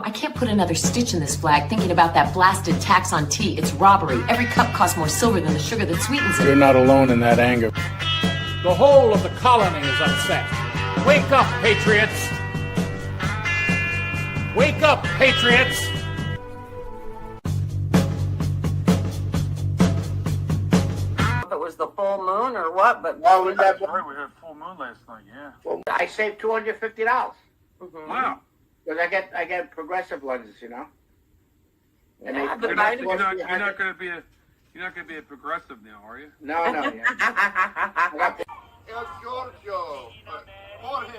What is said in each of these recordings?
I can't put another stitch in this flag thinking about that blasted tax on tea. It's robbery. Every cup costs more silver than the sugar that sweetens it. You're not alone in that anger. The whole of the colony is upset. Wake up, Patriots! Wake up, Patriots! If it was the full moon or what, but Well, we had We had full moon last night, yeah. I saved $250 mm-hmm. Wow. because I get progressive lenses, you know. And Yeah, they- but they're I- You're not supposed to going to be a progressive now, are you? No. Yeah. El Giorgio, Jorge.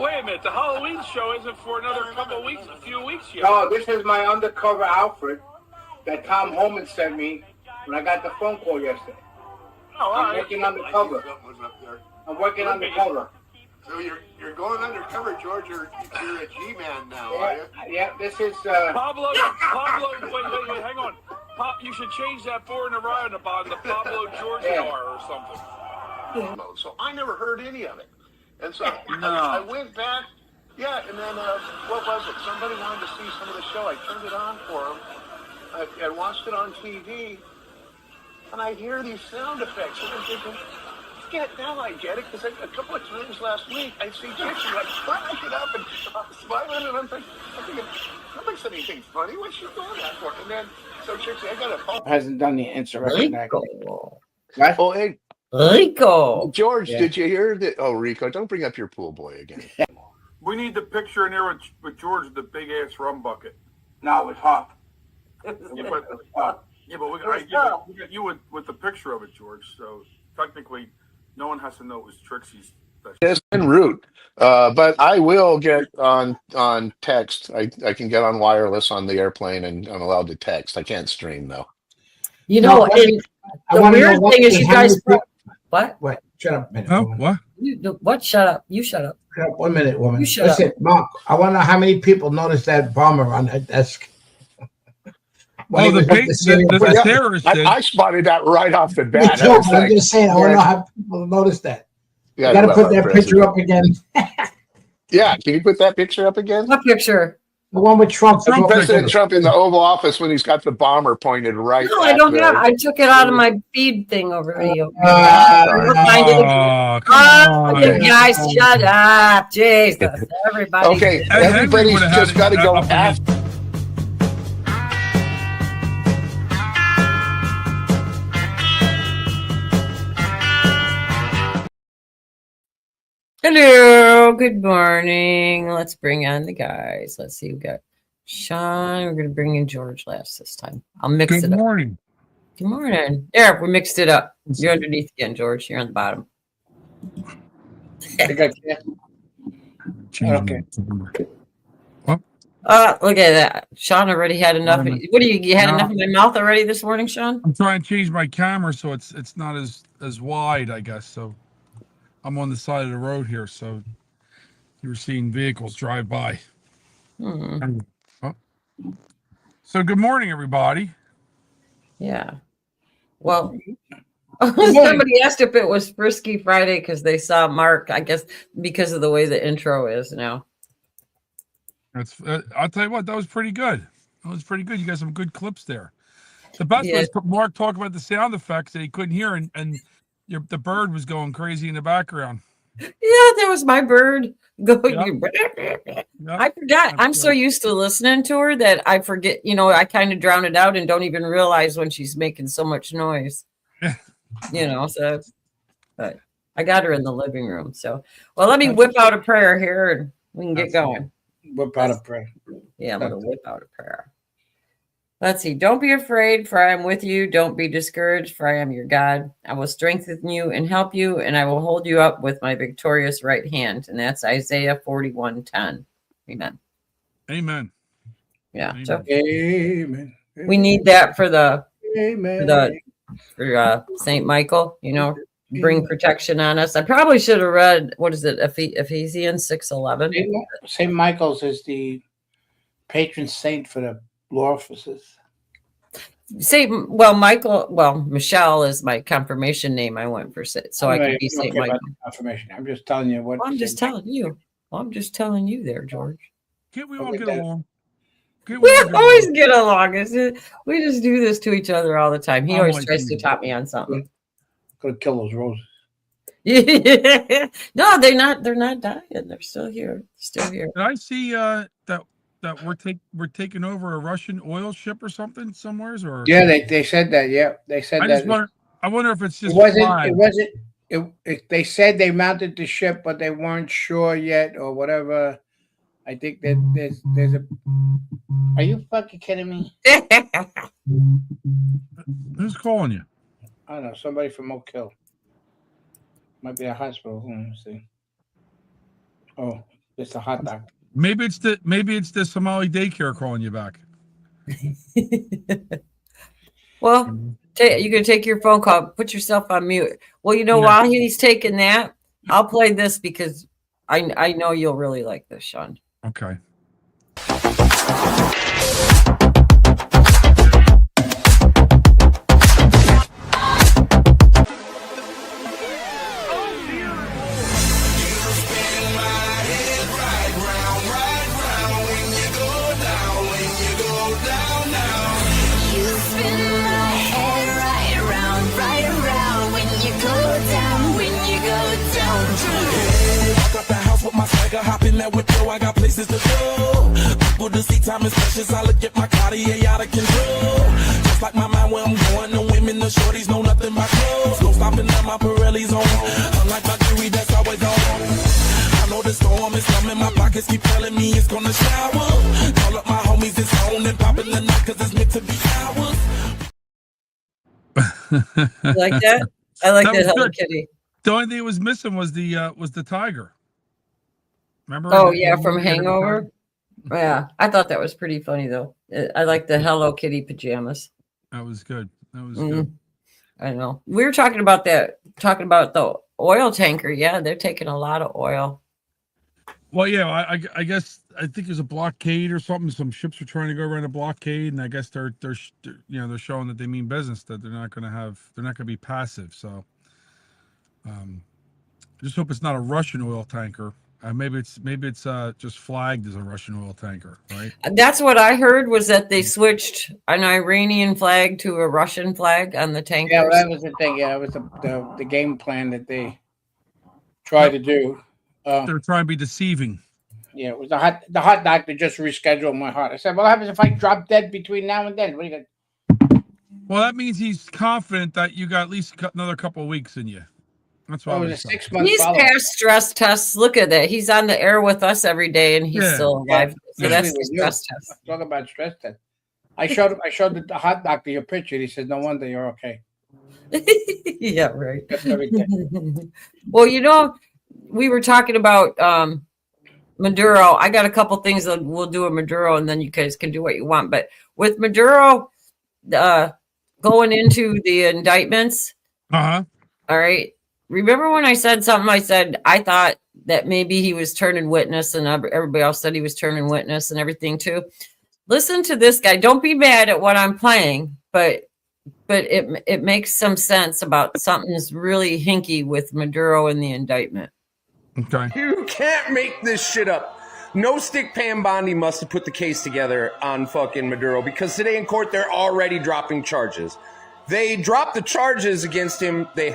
Wait a minute, the Halloween show isn't for another a few weeks yet. No, this is my undercover outfit that Tom Holman sent me when I got the phone call yesterday. Oh, all I'm right. working on the cover. Something was up there. I'm working on the cover. So you're going undercover, George. You're a G-man now, are you? Yeah, this is Pablo, wait, hang on. You should change that four in a row on the bottom, the Pablo Giorgio or something. So I never heard any of it. And so No. I went back, yeah, and then what was it? Somebody wanted to see some of the show. I turned it on for them. I watched it on TV, and I hear these sound effects. And I'm thinking, now I get it, because a couple of times last week, I see chicks like cracking up and smiling, and I'm thinking, nobody said anything funny. What's she doing that for? And then, so chicks, I got a phone. hasn't done the insurrection act. Rico. What? Oh, hey, Rico. George, Yeah. did you hear that? Oh, Rico, don't bring up your pool boy again. We need the picture in there with George, the big ass rum bucket. No, it's hot. Yeah, but we got you with the picture of it, George. So technically, no one has to know it was Trixie's. It's en route, but I will get on text. I can get on wireless on the airplane, and I'm allowed to text. I can't stream though. You know, No, and I the wanna know weird what thing is the you guys. hundred- What? Wait, shut up a minute. Oh, woman. what? What? Shut up. You shut up. Shut up 1 minute, woman. You shut Listen, Mark, I want to know how many people noticed that bomber on that desk. When he was at the city of- the terrorist did. I spotted that right off the Me bat. too, I was but I'm like, just saying, I want to know how people noticed that. yeah, You got to well, put that our picture up again. Yeah, can you put that picture up again? What picture? The one with Trump. President Trump in the Oval Office when he's got the bomber pointed right. No, I at don't the- have. I took it out of my feed thing over video. Uh, I'll find it. You guys, shut up, Jesus! Everybody. Okay, everybody's just got to go after. Hello, good morning. Let's bring on the guys. Let's see. We got Sean. We're gonna bring in George last this time. I'll mix it Good up. morning. Good morning. There, we mixed it up. You're underneath again, George. You're on the bottom. Okay. Look at that. Sean already had enough. What do you had enough in my mouth already this morning, Sean? I'm trying to change my camera so it's not as wide, I guess. So I'm on the side of the road here, so you're seeing vehicles drive by. So good morning, everybody. Yeah. Well, somebody asked if it was Frisky Friday because they saw Mark, I guess, because of the way the intro is now. That's I'll tell you what, that was pretty good. That was pretty good. You got some good clips there. The best Yeah. was Mark talk about the sound effects that he couldn't hear, and the bird was going crazy in the background. Yeah, that was my bird going. Yep. I forgot. I'm so used to listening to her that I forget. I kind of drown it out and don't even realize when she's making so much noise. So. But I got her in the living room. So, well, let me whip out a prayer here and we can get going. Whip out a prayer. Yeah, I'm going to whip out a prayer. Let's see. Don't be afraid, for I am with you. Don't be discouraged, for I am your God. I will strengthen you and help you, and I will hold you up with my victorious right hand. And that's Isaiah 41:10. Amen. Amen. Yeah. Amen. So Amen. we need that for Amen. for St. Michael, bring protection on us. I probably should have read, what is it, Ephesians 6:11. St. Michael's is the patron saint for the law officers. Michelle is my confirmation name. I went for so I can be St. Michael. Confirmation. I'm just telling you what. I'm just telling you. I'm just telling you there, George. Can't we all get along? We always get along. We just do this to each other all the time. He always tries to top me on something. Gonna kill those roses. No, they're not dying. They're still here. Did I see that we're taking over a Russian oil ship or something somewhere? Or yeah, they said that. Yeah, they said that. I wonder if it's just it wasn't. They said they mounted the ship, but they weren't sure yet or whatever. I think that there's a. Are you fucking kidding me? Who's calling you? I don't know. Somebody from Oak Hill. Might be a hospital. Let me see. Oh, it's a hot dog. Maybe it's the Somali daycare calling you back. Well, you can take your phone call. Put yourself on mute. Well, while he's taking that, I'll play this because I know you'll really like this, Sean. Okay. Hop in that window, I got places to go. People to see, time is precious. I look at my Cartier out of control. Just like my mind where I'm going. The women, the shorties know nothing but clothes. No stopping at my Pirelli's on. Unlike my jewelry that's always on. I know the storm is coming. My pockets keep telling me it's gonna shower. Call up my homies, it's on and popping the night cause it's meant to be ours. Like that? I like that Hello Kitty. The only thing it was missing was the tiger. Remember? Oh yeah, from Hangover. Yeah, I thought that was pretty funny though. I like the Hello Kitty pajamas. That was good. That was good. I know. We were talking about the oil tanker. Yeah, they're taking a lot of oil. Well, yeah, I guess I think there's a blockade or something. Some ships are trying to go around a blockade, and I guess they're showing that they mean business. That they're not going to be passive. So, I just hope it's not a Russian oil tanker. Maybe it's just flagged as a Russian oil tanker, right? That's what I heard was that they switched an Iranian flag to a Russian flag on the tankers. Yeah, that was the thing. Yeah, it was the game plan that they tried to do. They're trying to be deceiving. Yeah, it was the hot doctor just rescheduled my heart. I said, "What happens if I drop dead between now and then? What are you gonna?" Well, that means he's confident that you got at least another couple of weeks in you. That's why it was a 6 month. He's past stress tests. Look at that. He's on the air with us every day, and he's still alive. So that's the stress test. Talk about stress test. I showed the hot doctor your picture. He said, "No wonder you're okay." Yeah, right. Well, we were talking about Maduro. I got a couple things that we'll do a Maduro, and then you guys can do what you want. But with Maduro going into the indictments, all right. Remember when I said something? I said I thought that maybe he was turning witness, and everybody else said he was turning witness and everything too. Listen to this guy. Don't be mad at what I'm playing, but it makes some sense about something's really hinky with Maduro in the indictment. Okay. You can't make this shit up. No stick Mamdani must have put the case together on fucking Maduro because today in court they're already dropping charges. They dropped the charges against him. They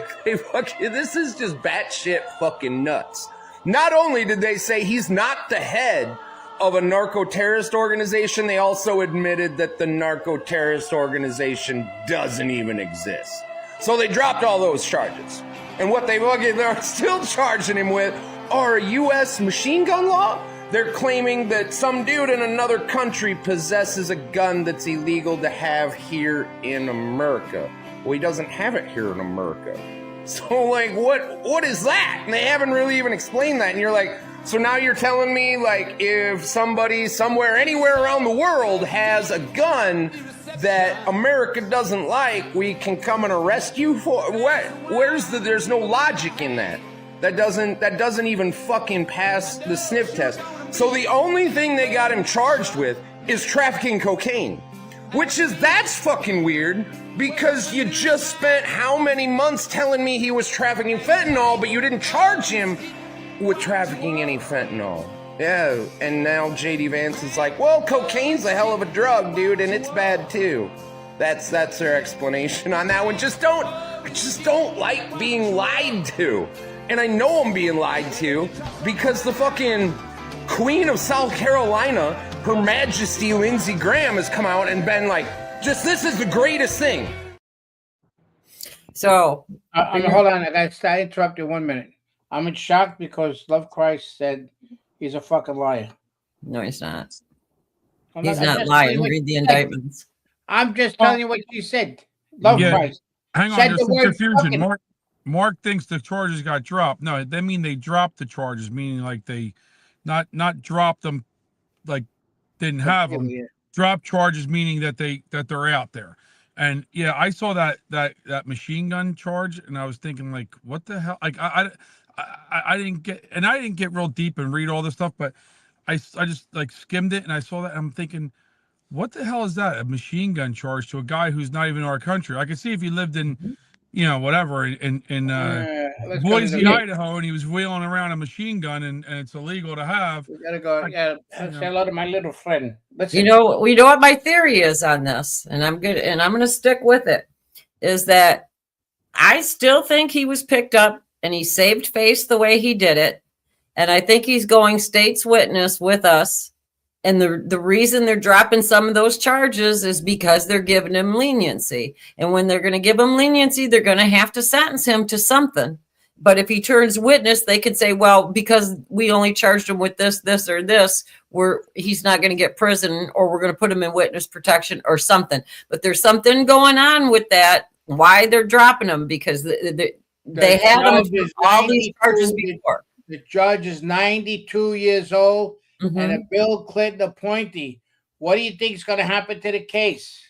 fucking, this is just batshit fucking nuts. Not only did they say he's not the head of a narco-terrorist organization, they also admitted that the narco-terrorist organization doesn't even exist. So they dropped all those charges. And what they're still charging him with are U.S. machine gun law. They're claiming that some dude in another country possesses a gun that's illegal to have here in America. Well, he doesn't have it here in America. So, like, what is that? And they haven't really even explained that. And you're like, so now you're telling me, like, if somebody somewhere, anywhere around the world has a gun that America doesn't like, we can come and arrest you for what? There's no logic in that. That doesn't even fucking pass the sniff test. So the only thing they got him charged with is trafficking cocaine, that's fucking weird because you just spent how many months telling me he was trafficking fentanyl, but you didn't charge him with trafficking any fentanyl. Yeah, and now JD Vance is like, well, cocaine's a hell of a drug, dude, and it's bad too. That's their explanation on that one. I just don't like being lied to. And I know I'm being lied to because the fucking Queen of South Carolina, Her Majesty Lindsey Graham, has come out and been like, this is the greatest thing. So hold on, I interrupt you 1 minute. I'm in shock because Love Christ said he's a fucking liar. no, he's not. He's not lying. Read the indictments. I'm just telling you what she said. Love Christ. Hang on, there's some confusion. Mark thinks the charges got dropped. No, they mean they dropped the charges, meaning like they not dropped them, like didn't have them. Yeah. Drop charges meaning that they're out there. And yeah, I saw that machine gun charge, and I was thinking like, what the hell? Like I didn't get real deep and read all this stuff, but I just like skimmed it and I saw that and I'm thinking, what the hell is that? A machine gun charge to a guy who's not even in our country. I could see if he lived in, whatever, in Boise, Idaho, and he was wheeling around a machine gun and it's illegal to have. We gotta go. Say hello to my little friend. Listen. We know what my theory is on this, and I'm going to stick with it, is that I still think he was picked up and he saved face the way he did it. And I think he's going state's witness with us. And the reason they're dropping some of those charges is because they're giving him leniency. And when they're going to give him leniency, they're going to have to sentence him to something. But if he turns witness, they could say, well, because we only charged him with this, or this, he's not going to get prison, or we're going to put him in witness protection or something. But there's something going on with that. Why they're dropping him? Because they had him for all these charges before. The judge is 92 years old. Mm-hmm. And a Bill Clinton appointee. What do you think is going to happen to the case?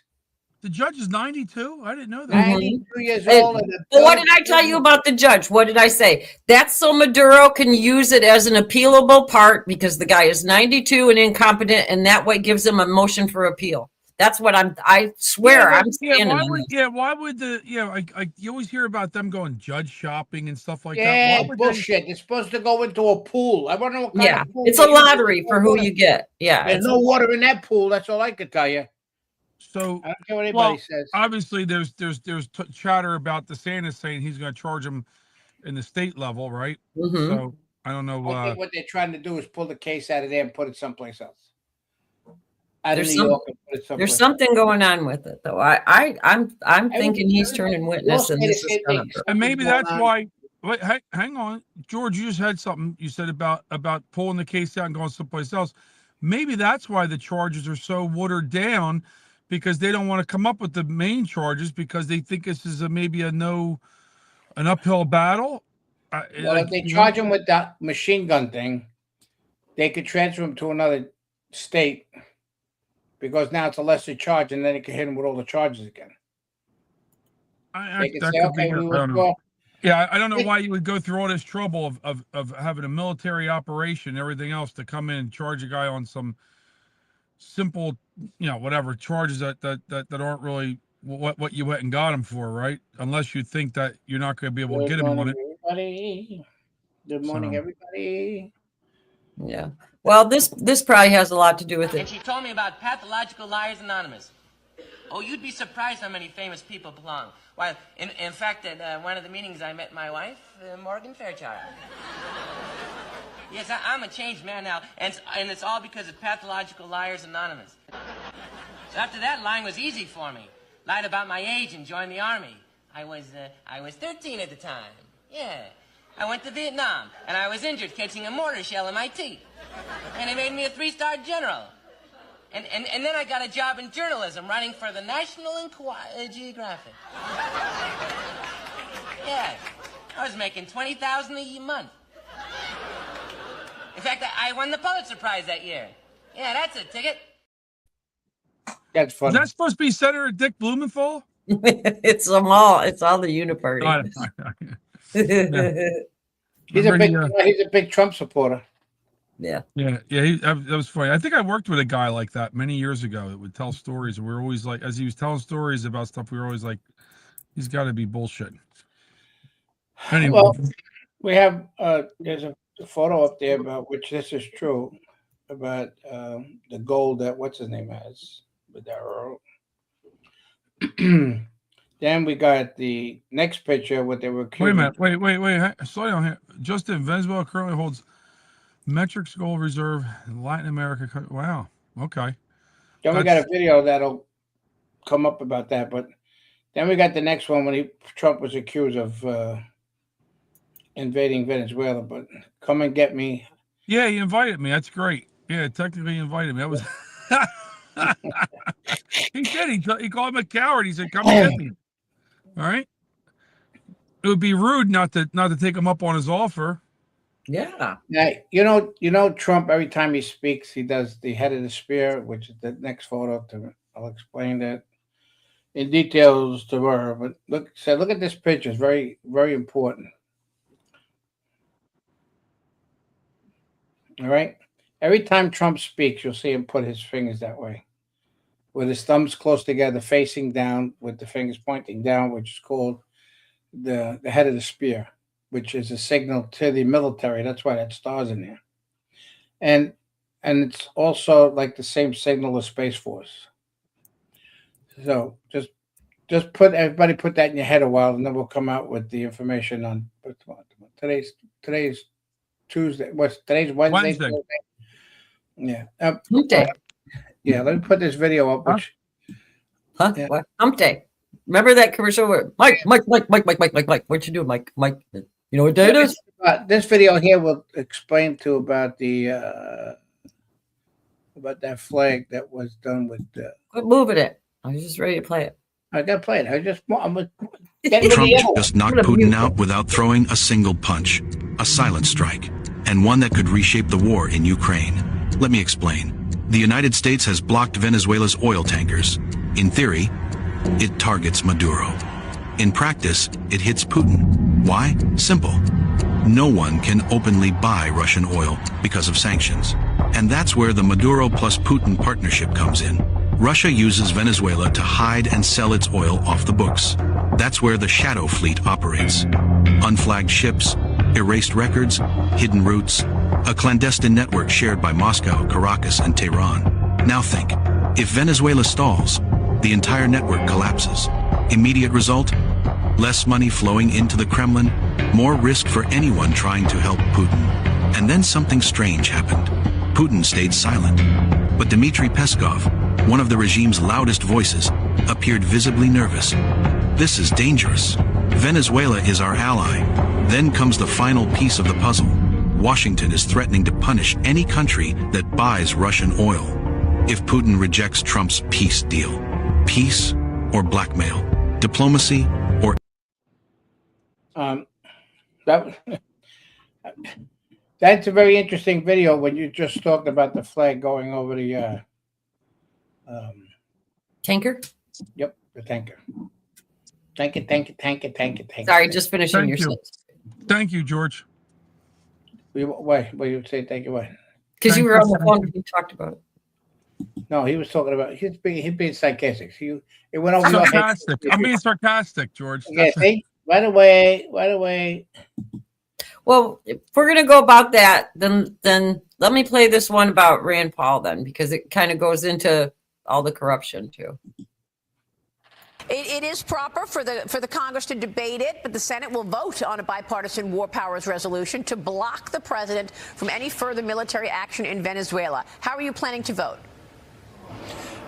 The judge is 92? I didn't know that. 92 years old. Well, what did I tell you about the judge? What did I say? That's so Maduro can use it as an appealable part because the guy is 92 and incompetent, and that way gives him a motion for appeal. That's what I swear I'm standing on. Why would you always hear about them going judge shopping and stuff like that? Yeah, bullshit. It's supposed to go into a pool. I wonder what kind of pool. It's a lottery for who you get. Yeah. There's no water in that pool. That's all I can tell you. So I don't care what anybody says. Obviously, there's chatter about DeSantis saying he's going to charge him in the state level, right? Mm-hmm. So I don't know. I think what they're trying to do is pull the case out of there and put it sompla else. There's something going on with it, though. I'm thinking he's turning witness, and this is and maybe that's why. Wait, hang on, George. You just had something you said about pulling the case out and going someplace else. Maybe that's why the charges are so watered down, because they don't want to come up with the main charges because they think this is maybe an uphill battle. Well, if they charge him with that machine gun thing, they could transfer him to another state. Because now it's a lesser charge, and then it can hit him with all the charges again. I don't know. Yeah, I don't know why you would go through all this trouble of having a military operation and everything else to come in and charge a guy on some simple, whatever charges that aren't really what you went and got him for, right? Unless you think that you're not going to be able to get him on it. Good morning, everybody. Yeah. Well, this probably has a lot to do with it. And she told me about Pathological Liars Anonymous. Oh, you'd be surprised how many famous people belong. Why, in fact, at one of the meetings I met my wife, Morgan Fairchild. Yes, I'm a changed man now, and it's all because of Pathological Liars Anonymous. So after that, lying was easy for me. Lied about my age and joined the army. I was 13 at the time. Yeah. I went to Vietnam, and I was injured catching a mortar shell in my teeth. And they made me a 3-star general. And then I got a job in journalism, writing for the National Geographic. Yeah, I was making $20,000 a month. In fact, I won the Pulitzer Prize that year. Yeah, that's a ticket. That's funny. Is that supposed to be Senator Dick Blumenthal? It's all the Uniparty. He's a big Trump supporter. Yeah. That was funny. I think I worked with a guy like that many years ago that would tell stories, and we were always like, as he was telling stories about stuff, we were always like, he's got to be bullshitting. Anyway. Well, we have there's a the photo up there about which this is true about the gold that what's his name has Maduro. Then we got the next picture what they were Wait a accusing. minute. Wait. Slow down here. Justin, Venezuela currently holds metrics gold reserve in Latin America. Wow. Okay. Then we got a video that'll come up about that, but then we got the next one when Trump was accused of invading Venezuela. But come and get me. Yeah, he invited me. That's great. Yeah, technically he invited me. That was. He did. He called him a coward. He said, "Come and get me." All right. It would be rude not to take him up on his offer. Yeah. Now, you know Trump, every time he speaks, he does the head of the spear, which is the next photo. I'll explain that in details to her. But look at this picture. It's very, very important. All right. Every time Trump speaks, you'll see him put his fingers that way, with his thumbs close together, facing down, with the fingers pointing down, which is called the head of the spear, which is a signal to the military. That's why that star's in there. And it's also like the same signal as Space Force. So just put that in your head a while, and then we'll come out with the information on today's Tuesday. Today's Wednesday. Yeah. Hump day. Yeah, let me put this video up. Yeah. What? Hump day. Remember that commercial where Mike. What you do, Mike? You know what day it is? This video here will explain about that flag that was done with. Quit moving it. I was just ready to play it. I got to play it. Trump just knocked Putin out without throwing a single punch. A silent strike, and one that could reshape the war in Ukraine. Let me explain. The United States has blocked Venezuela's oil tankers. In theory, it targets Maduro. In practice, it hits Putin. Why? Simple. No one can openly buy Russian oil because of sanctions. And that's where the Maduro plus Putin partnership comes in. Russia uses Venezuela to hide and sell its oil off the books. That's where the shadow fleet operates. Unflagged ships, erased records, hidden routes, a clandestine network shared by Moscow, Caracas, and Tehran. Now think, if Venezuela stalls, the entire network collapses. Immediate result? Less money flowing into the Kremlin, more risk for anyone trying to help Putin. And then something strange happened. Putin stayed silent. But Dmitry Peskov, one of the regime's loudest voices, appeared visibly nervous. This is dangerous. Venezuela is our ally. Then comes the final piece of the puzzle. Washington is threatening to punish any country that buys Russian oil if Putin rejects Trump's peace deal. Peace or blackmail? Diplomacy or... That's a very interesting video when you just talked about the flag going over the tanker. Yep, the tanker. Tanker. Sorry, just finishing Thank your you. sentence. Thank you, George. Why you say thank you? Why? Because you were on the phone and you talked about it. No, he was talking about he's being sarcastic. It went over your head. Sarcastic. I'm being sarcastic, George. Yeah, see? Right away. Well, if we're gonna go about that, then let me play this one about Rand Paul then, because it kind of goes into all the corruption too. It is proper for the Congress to debate it, but the Senate will vote on a bipartisan war powers resolution to block the president from any further military action in Venezuela. How are you planning to vote?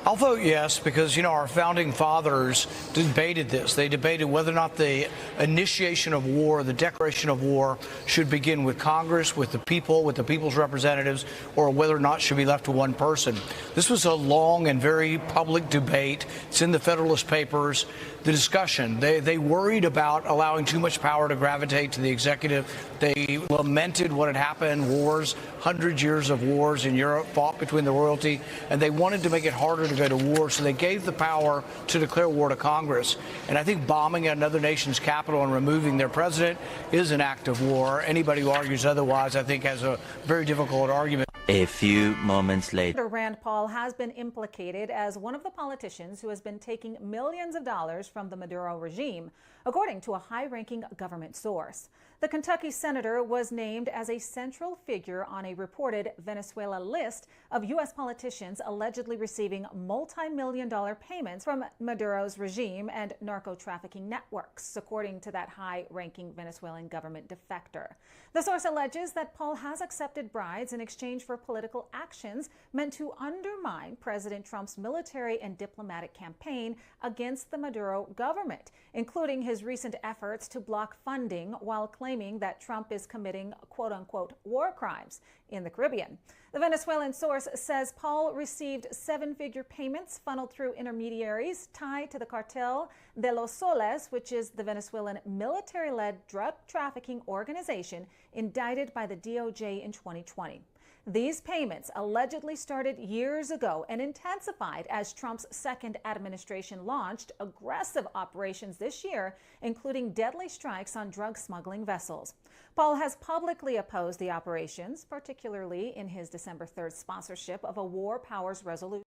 I'll vote yes because, our founding fathers debated this. They debated whether or not the initiation of war, the declaration of war, should begin with Congress, with the people, with the people's representatives, or whether or not it should be left to one person. This was a long and very public debate. It's in the Federalist Papers. The discussion, they worried about allowing too much power to gravitate to the executive. They lamented what had happened, wars, 100 years of wars in Europe fought between the royalty, and they wanted to make it harder to go to war, so they gave the power to declare war to Congress. And I think bombing another nation's capital and removing their president is an act of war. Anybody who argues otherwise, I think, has a very difficult argument. A few moments later. Rand Paul has been implicated as one of the politicians who has been taking millions of dollars from the Maduro regime, according to a high-ranking government source. The Kentucky senator was named as a central figure on a reported Venezuela list of U.S. politicians allegedly receiving multi-million-dollar payments from Maduro's regime and narco-trafficking networks, according to that high-ranking Venezuelan government defector. The source alleges that Paul has accepted bribes in exchange for political actions meant to undermine President Trump's military and diplomatic campaign against the Maduro government, including his recent efforts to block funding while claiming that Trump is committing quote-unquote war crimes in the Caribbean. The Venezuelan source says Paul received seven-figure payments funneled through intermediaries tied to the Cartel de los Soles, which is the Venezuelan military-led drug trafficking organization indicted by the DOJ in 2020. These payments allegedly started years ago and intensified as Trump's second administration launched aggressive operations this year, including deadly strikes on drug smuggling vessels. Paul has publicly opposed the operations, particularly in his December 3rd sponsorship of a war powers resolution.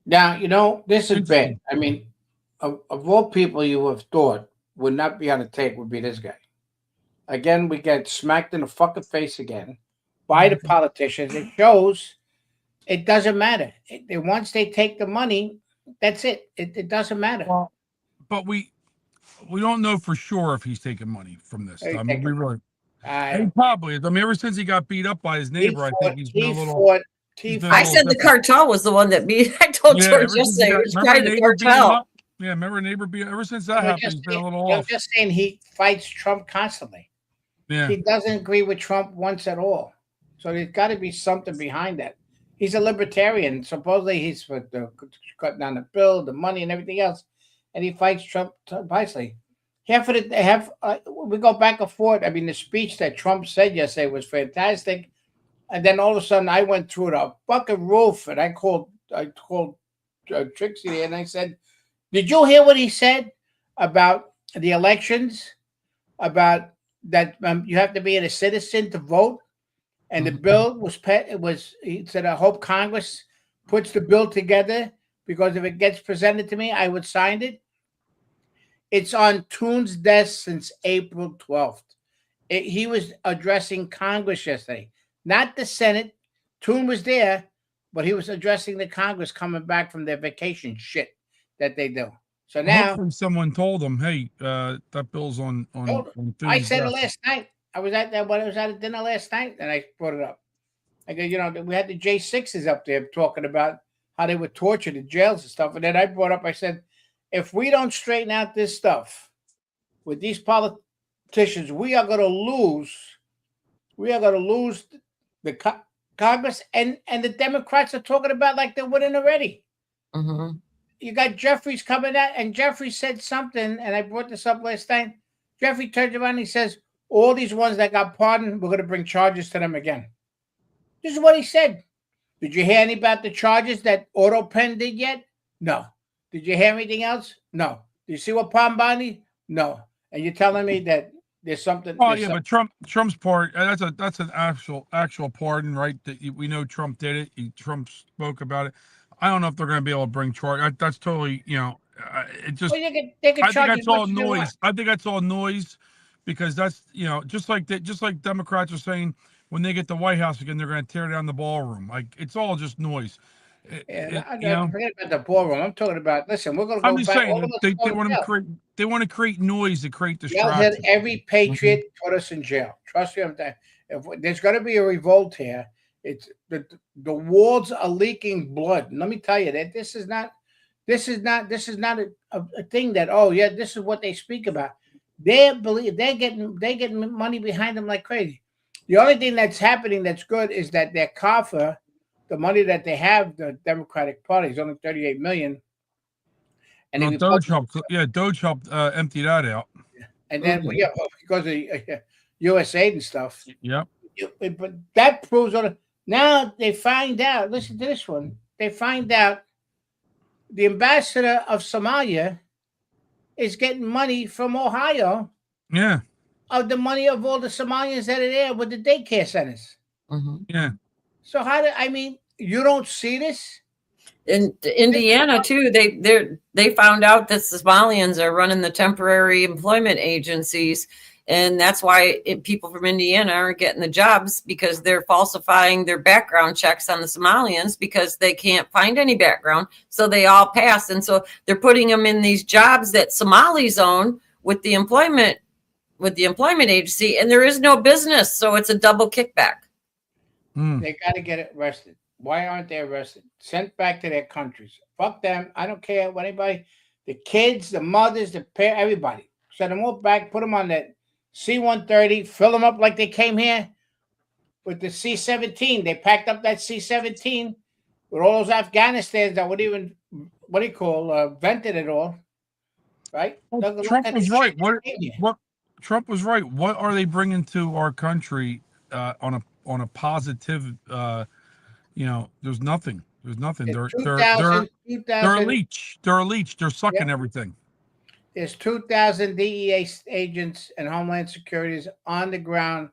Now, this is bad. I mean, of all people you have thought would not be on the tape would be this guy. Again, we get smacked in the fucking face again by the politicians. It shows it doesn't matter. Once they take the money, that's it. It doesn't matter. Well, but we don't know for sure if he's taking money from this. I mean, we really. He probably is. I mean, ever since he got beat up by his neighbor, I think he's been a little. I said the cartel was the one that beat. I told George yesterday it was probably the cartel. Yeah, remember neighbor beat. Ever since that happened, he's been a little off. I'm just saying he fights Trump constantly. Yeah. He doesn't agree with Trump once at all. So there's got to be something behind that. He's a libertarian. Supposedly he's for cutting down the bill, the money, and everything else. And he fights Trump wisely. We go back and forth. I mean, the speech that Trump said yesterday was fantastic. And then all of a sudden I went through the fucking roof and I called Trixie there and I said, did you hear what he said about the elections? About that you have to be a citizen to vote, and the bill was he said, I hope Congress puts the bill together because if it gets presented to me, I would sign it. It's on Toon's desk since April 12th. He was addressing Congress yesterday, not the Senate. Toon was there, but he was addressing the Congress coming back from their vacation shit that they do. So now, hopefully someone told him, "Hey, that bill's on." I said it last night. I was at a dinner last night, and I brought it up. I go, we had the J6s up there talking about how they were tortured in jails and stuff, and then I brought up. I said, if we don't straighten out this stuff with these politicians, we are going to lose. We are going to lose the Congress, and the Democrats are talking about like they're winning already. Mm-hmm. You got Jeffries coming out, and Jeffries said something, and I brought this up last night. Jeffrey turns around and he says, all these ones that got pardoned, we're going to bring charges to them again. This is what he said. Did you hear any about the charges that AutoPen did yet? No. Did you hear anything else? No. Did you see what Mamdani? No. And you're telling me that there's something. Oh yeah, but Trump's part. That's an actual pardon, right? That we know Trump did it. Trump spoke about it. I don't know if they're going to be able to bring charge. That's totally, it just. Well, they can I think that's all noise. I think that's all noise, because that's just like Democrats are saying when they get the White House again, they're going to tear down the ballroom. Like it's all just noise. Forget about the ballroom. I'm talking about. Listen, we're going to go. I'm just saying they want to create noise to create distraction. Every patriot put us in jail. Trust me, if there's going to be a revolt here. It's the walls are leaking blood. And let me tell you that this is not a thing that this is what they speak about. They're getting money behind them like crazy. The only thing that's happening that's good is that their coffer, the money that they have, the Democratic Party is only $38 million. And Doge helped empty that out. And then because of USAID and stuff. Yep. But that proves on it. Now they find out, listen to this one. They find out the ambassador of Somalia is getting money from Ohio. Yeah. Of the money of all the Somalians that are there with the daycare centers. Yeah. So you don't see this? In Indiana too, they found out that Somalians are running the temporary employment agencies, and that's why people from Indiana aren't getting the jobs, because they're falsifying their background checks on the Somalians because they can't find any background, so they all pass, and so they're putting them in these jobs that Somalis own with the employment agency, and there is no business, so it's a double kickback. They got to get arrested. Why aren't they arrested? Sent back to their countries. Fuck them. I don't care what anybody, the kids, the mothers, the parents, everybody. Send them all back, put them on that C-130, fill them up like they came here with the C-17. They packed up that C-17 with all those Afghanistans that would even, vented it all. Right? Well, Trump was right. What Trump was right. What are they bringing to our country on a positive? There's nothing. There's nothing. They're a leech. They're a leech. They're sucking everything. There's 2,000 DEA agents and Homeland Securities on the ground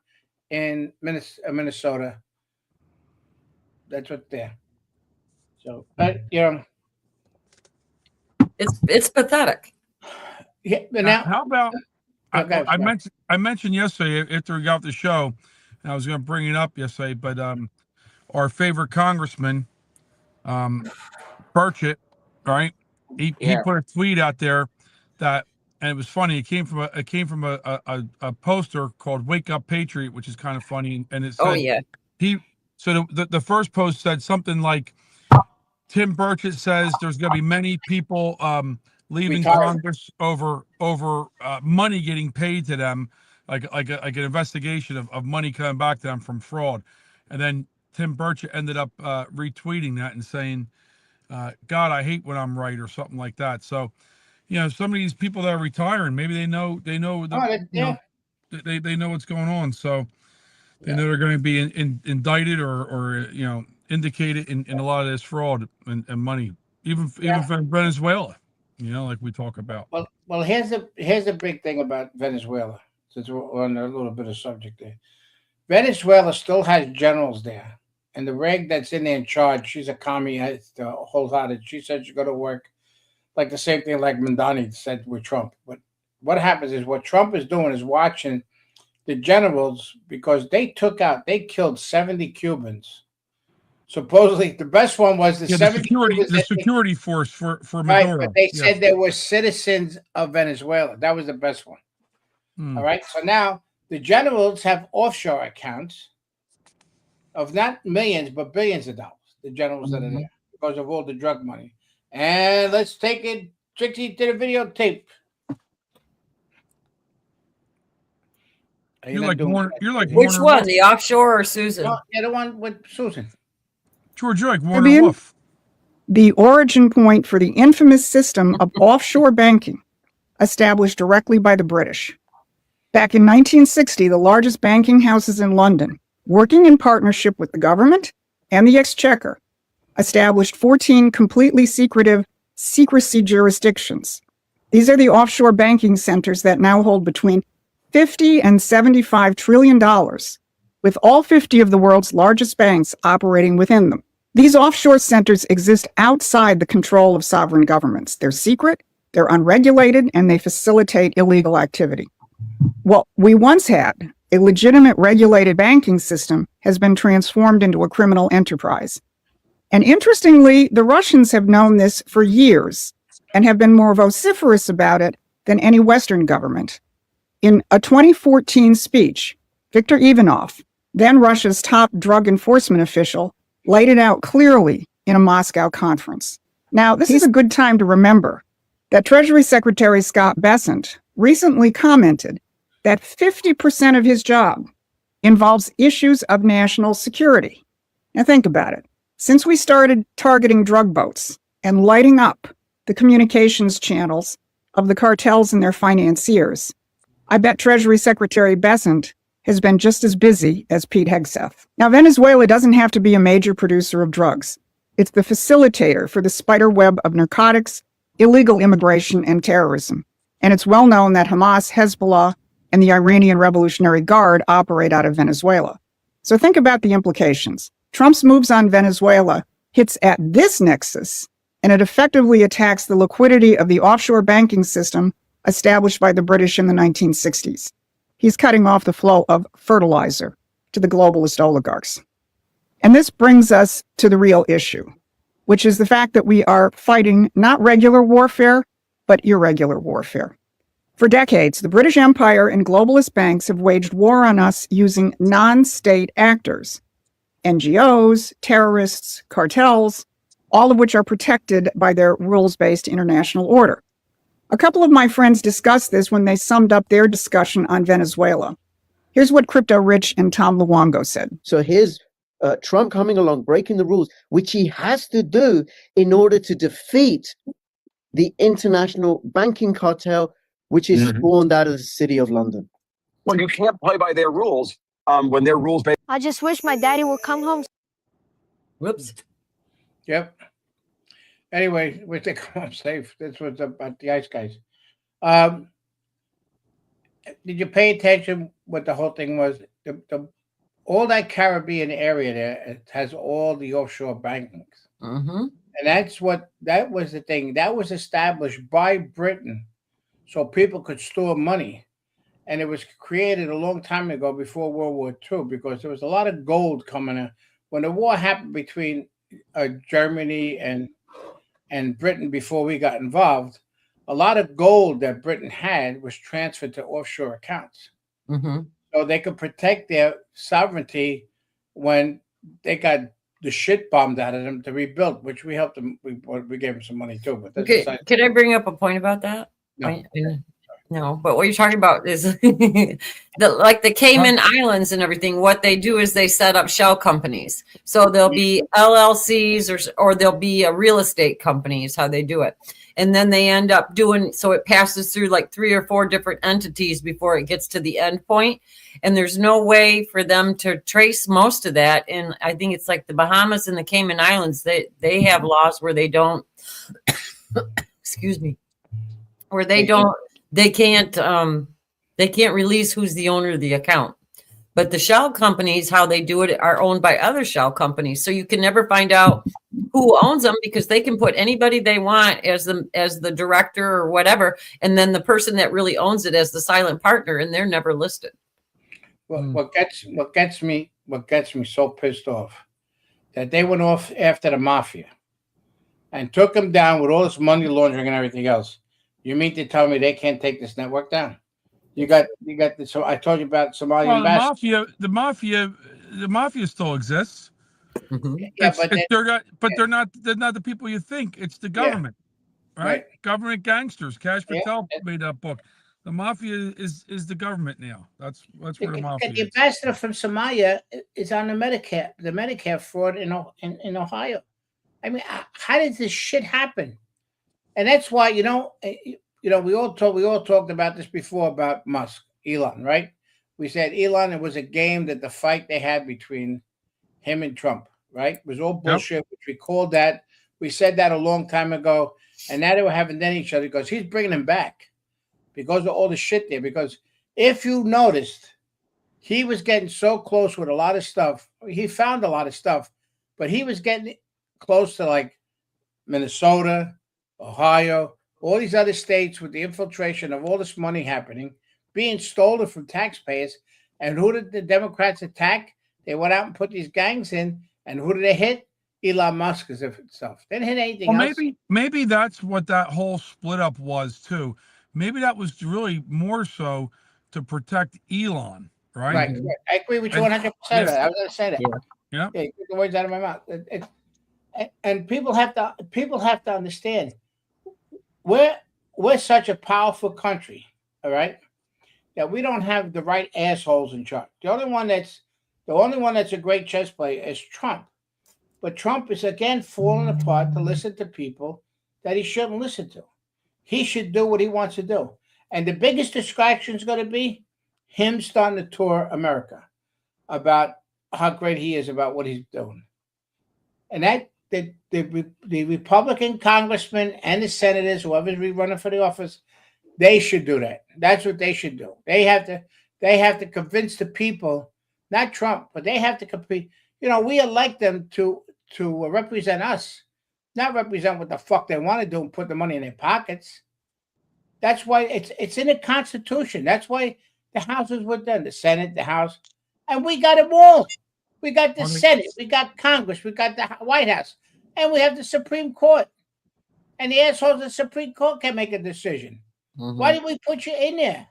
in Minnesota. That's what they're. So, it's pathetic. Yeah, but now how about? I mentioned yesterday after we got off the show, and I was going to bring it up yesterday, but our favorite congressman, Burchett, right? He put a tweet out there that, and it was funny. It came from a poster called "Wake Up Patriot," which is kind of funny, and it said, the first post said something like, Tim Burchett says there's going to be many people leaving Congress over money getting paid to them, like an investigation of money coming back to them from fraud, and then Tim Burchett ended up retweeting that and saying, God, I hate when I'm right, or something like that. So, some of these people that are retiring, maybe they know they know what's going on. So they know they're going to be indicted or indicated in a lot of this fraud and money, even from Venezuela, like we talk about. Well, here's the big thing about Venezuela, since we're on a little bit of subject there. Venezuela still has generals there. And the reg that's in there in charge, she's a communist, wholehearted. She said she'd go to work, like the same thing like Mamdani said with Trump. But what happens is what Trump is doing is watching the generals, because they killed 70 Cubans. Supposedly, the best one was the security force for Maduro. Right, but they said they were citizens of Venezuela. That was the best one. All right, so now the generals have offshore accounts of not millions, but billions of dollars, the generals that are there, because of all the drug money. And let's take it, Trixie, to the videotape. You're like which one, the offshore or Susan? No, yeah, the one with Susan. George, you're like Warner Wolf. The origin point for the infamous system of offshore banking, established directly by the British. Back in 1960, the largest banking houses in London, working in partnership with the government and the Exchequer, established 14 completely secrecy jurisdictions. These are the offshore banking centers that now hold between $50 and $75 trillion, with all 50 of the world's largest banks operating within them. These offshore centers exist outside the control of sovereign governments. They're secret, they're unregulated, and they facilitate illegal activity. What we once had, a legitimate regulated banking system, has been transformed into a criminal enterprise. And interestingly, the Russians have known this for years and have been more vociferous about it than any Western government. In a 2014 speech, Viktor Ivanov, then Russia's top drug enforcement official, laid it out clearly in a Moscow conference. Now, this is a good time to remember that Treasury Secretary Scott Bessent recently commented that 50% of his job involves issues of national security. Now think about it. Since we started targeting drug boats and lighting up the communications channels of the cartels and their financiers, I bet Treasury Secretary Bessent has been just as busy as Pete Hegseth. Now, Venezuela doesn't have to be a major producer of drugs. It's the facilitator for the spider web of narcotics, illegal immigration, and terrorism. And it's well known that Hamas, Hezbollah, and the Iranian Revolutionary Guard operate out of Venezuela. So think about the implications. Trump's moves on Venezuela hits at this nexus, and it effectively attacks the liquidity of the offshore banking system established by the British in the 1960s. He's cutting off the flow of fertilizer to the globalist oligarchs. And this brings us to the real issue, which is the fact that we are fighting not regular warfare, but irregular warfare. For decades, the British Empire and globalist banks have waged war on us using non-state actors, NGOs, terrorists, cartels, all of which are protected by their rules-based international order. A couple of my friends discussed this when they summed up their discussion on Venezuela. Here's what Crypto Rich and Tom Luongo said. So here's Trump coming along, breaking the rules, which he has to do in order to defeat the international banking cartel, which is spawned out of the city of London. Well, you can't play by their rules when their rules. I just wish my daddy would come home. Whoops. Yep. Anyway, we think I'm safe. This was about the ice guys. Did you pay attention what the whole thing was? All that Caribbean area there, it has all the offshore bankings. Mm-hmm. And that was the thing. That was established by Britain so people could store money. And it was created a long time ago before World War II because there was a lot of gold coming in. When the war happened between Germany and Britain before we got involved, a lot of gold that Britain had was transferred to offshore accounts. Mm-hmm. So they could protect their sovereignty when they got the shit bombed out of them to rebuild, which we helped them. We gave them some money too. But that's Okay, can I bring up a point about that? No. No, but what you're talking about is like the Cayman Islands and everything. What they do is they set up shell companies. So there'll be LLCs or there'll be a real estate company is how they do it. And then they end up doing, so it passes through like 3 or 4 different entities before it gets to the end point. And there's no way for them to trace most of that. And I think it's like the Bahamas and the Cayman Islands, they have laws where they don't, excuse me, where they can't release who's the owner of the account. But the shell companies, how they do it, are owned by other shell companies. So you can never find out who owns them because they can put anybody they want as the director or whatever, and then the person that really owns it as the silent partner, and they're never listed. Well, what gets me so pissed off that they went off after the mafia and took them down with all this money laundering and everything else. You mean to tell me they can't take this network down? You got this. So I told you about Somalian. Well, the mafia still exists. Mm-hmm. Yeah, they're not the people you think. It's the government, right? Government gangsters. Cash Patel made that book. The mafia is the government now. That's where the mafia The ambassador from Somalia is on the Medicare fraud in Ohio. I mean, how did this shit happen? And that's why we all talked about this before about Musk, Elon, right? We said Elon, it was a game that the fight they had between him and Trump, right? It was all bullshit. Which we called that. We said that a long time ago, and now they were having done each other because he's bringing him back because of all the shit there. Because if you noticed, he was getting so close with a lot of stuff. He found a lot of stuff, but he was getting close to like Minnesota, Ohio, all these other states with the infiltration of all this money happening, being stolen from taxpayers. And who did the Democrats attack? They went out and put these gangs in. And who did they hit? Elon Musk as if itself. They didn't hit anything else. Maybe that's what that whole split up was too. Maybe that was really more so to protect Elon, right? Right. I agree with you 100%. I was going to say that. Yeah. You took the words out of my mouth. And people have to understand. We're such a powerful country, all right, that we don't have the right assholes in charge. The only one that's a great chess player is Trump. But Trump is again falling apart to listen to people that he shouldn't listen to. He should do what he wants to do. And the biggest distraction is going to be him starting to tour America about how great he is about what he's doing. And that the Republican congressmen and the senators, whoever's running for the office, they should do that. That's what they should do. They have to convince the people, not Trump, but they have to compete. We elect them to represent us, not represent what the fuck they want to do and put the money in their pockets. That's why it's in the Constitution. That's why the House is with them, the Senate, the House, and we got them all. We got the Senate, we got Congress, we got the White House, and we have the Supreme Court. And the assholes of the Supreme Court can make a decision. Why did we put you in there?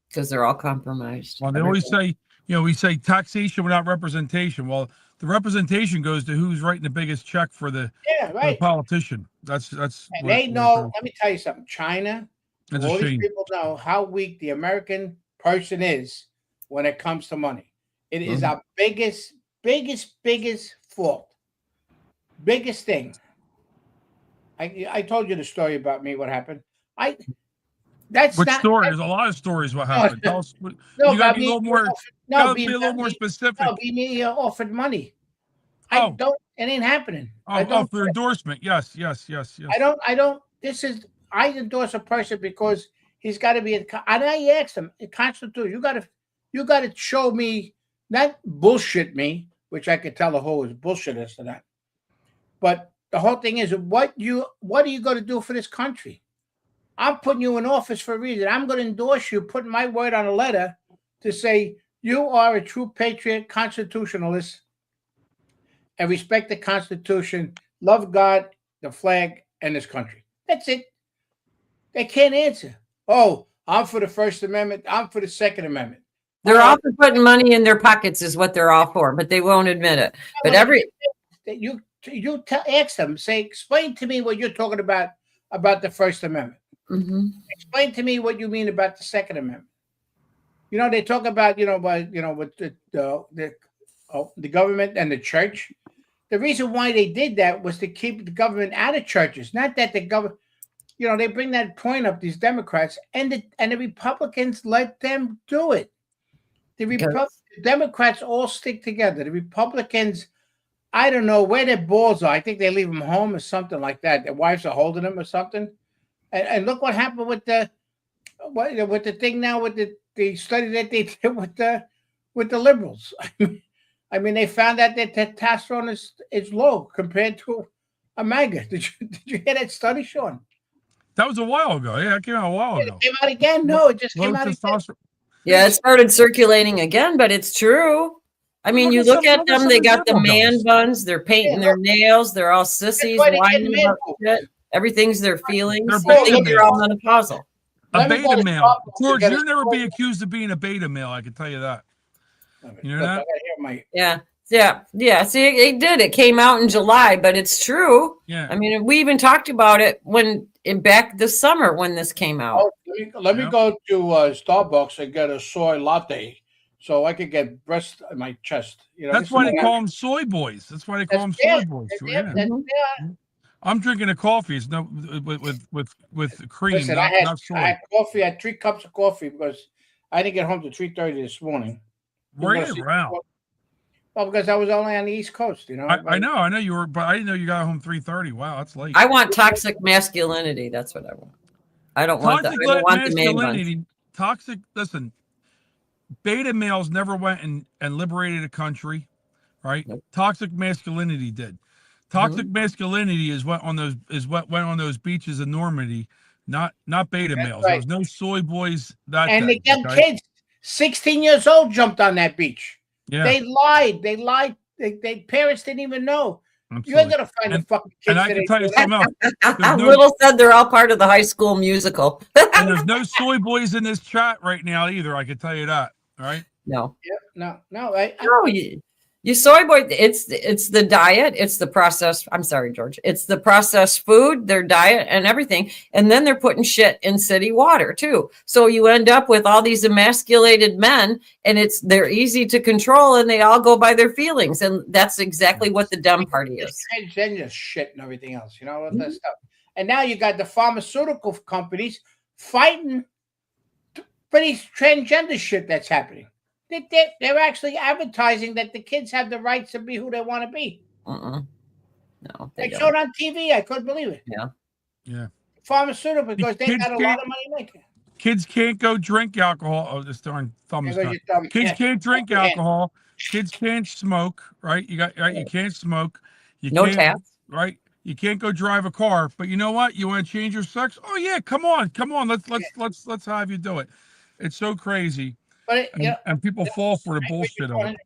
Because they're all compromised. Well, they always say, we say taxation without representation. Well, the representation goes to who's writing the biggest check for the, for the politician. That's. And they know. Let me tell you something. China, all these people know how weak the American person is when it comes to money. It is our biggest fault. Biggest thing. I told you the story about me. What happened? There's a lot of stories. What happened? Tell us. You got to be a little more. Be a little more specific. No, me offered money. I don't. It ain't happening. For endorsement. Yes. I don't. I endorse a person because he's got to be. And I asked him, the Constitution. You got to show me, not bullshit me, which I could tell the whole is bullshit as to that. But the whole thing is, what are you going to do for this country? I'm putting you in office for a reason. I'm going to endorse you, putting my word on a letter to say you are a true patriot, constitutionalist, and respect the Constitution, love God, the flag, and this country. That's it. They can't answer. Oh, I'm for the First Amendment. I'm for the Second Amendment. They're all for putting money in their pockets is what they're all for, but they won't admit it. But ask them, say, explain to me what you're talking about the First Amendment. Explain to me what you mean about the Second Amendment. They talk about with the government and the church. The reason why they did that was to keep the government out of churches. Not that the government, they bring that point up, these Democrats, and the Republicans let them do it. The Democrats all stick together. The Republicans, I don't know where their balls are. I think they leave them home or something like that. Their wives are holding them or something. And look what happened with the thing now with the study that they did with the liberals. I mean, they found out that testosterone is low compared to a MAGA. Did you hear that study, Sean? That was a while ago. Yeah, it came out a while ago. It came out again? No, it just came out again. Yeah, it started circulating again, but it's true. I mean, you look at them, they got the man buns, they're painting their nails, they're all sissies, whining about shit. Everything's their feelings. They're all menopausal. A beta male. George, you'll never be accused of being a beta male. I can tell you that. You know that? Yeah. See, it did. It came out in July, but it's true. Yeah. I mean, we even talked about it back this summer when this came out. Oh, let me go to Starbucks and get a soy latte so I could get breast in my chest. That's why they call them soy boys. That's why they call them soy boys. I'm drinking a coffee. It's with cream. Listen, I had coffee. I had 3 cups of coffee because I didn't get home till 3:30 this morning. Wow. Well, because I was only on the East Coast, I know you were, but I didn't know you got home 3:30. Wow, that's late. I want toxic masculinity. That's what I want. I don't want the main ones. Toxic. Listen, beta males never went and liberated a country, right? Nope. Toxic masculinity did. Toxic masculinity is what went on those beaches in Normandy, not beta males. Right. There was no soy boys the young kids, 16 years old, jumped on that beach. Yeah. They lied. They parents didn't even know. You ain't gonna find the fucking kids. And I can tell you something else. Little said they're all part of the High School Musical. And there's no soy boys in this chat right now either. I can tell you that. All right. No. Yep. No. You soy boy, it's the diet, it's the processed. I'm sorry, George. It's the processed food, their diet, and everything, and then they're putting shit in city water too. So you end up with all these emasculated men, and they're easy to control, and they all go by their feelings, and that's exactly what the Dem Party is. Transgender shit and everything else, all that stuff. And now you got the pharmaceutical companies fighting for these transgender shit that's happening. They're actually advertising that the kids have the rights to be who they want to be. No, they showed on TV. I couldn't believe it. Yeah. Pharmaceutical, because they got a lot of money making. Kids can't go drink alcohol. Oh, this darn thumb is done. Kids can't drink alcohol. Kids can't smoke. Right? You can't smoke. You No can't, tax. right? You can't go drive a car, but you know what? You want to change your sex? Oh yeah, come on. Let's have you do it. It's so crazy, But and people fall for the bullshit of it.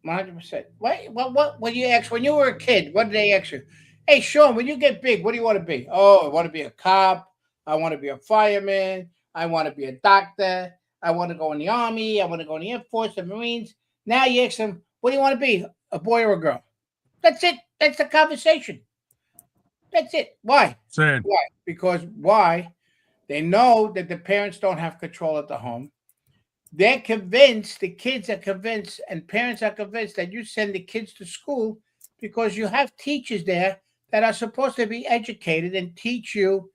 100%. What? When you ask when you were a kid, what did they ask you? Hey, Sean, when you get big, what do you want to be? Oh, I want to be a cop. I want to be a fireman. I want to be a doctor. I want to go in the army. I want to go in the Air Force, the Marines. Now you ask them, what do you want to be? A boy or a girl? That's it. That's the conversation. That's it. Why? Sad. Why? Because why? They know that the parents don't have control at the home. They're convinced, the kids are convinced, and parents are convinced that you send the kids to school because you have teachers there that are supposed to be educated and teach you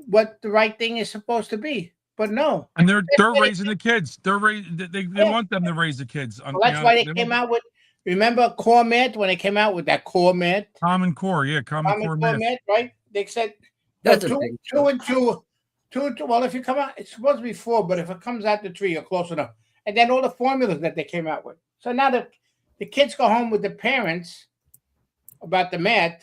what the right thing is supposed to be. But no. And they're raising the kids. They want them to raise the kids. Well, that's why they came out with, remember Core Math, when they came out with that Core Math? Common Core, yeah, Common Core Math. Right? They said That's two and two. Well, if you come out, it's supposed to be 4, but if it comes out to 3, you're close enough. And then all the formulas that they came out with. So now the kids go home with the parents about the math.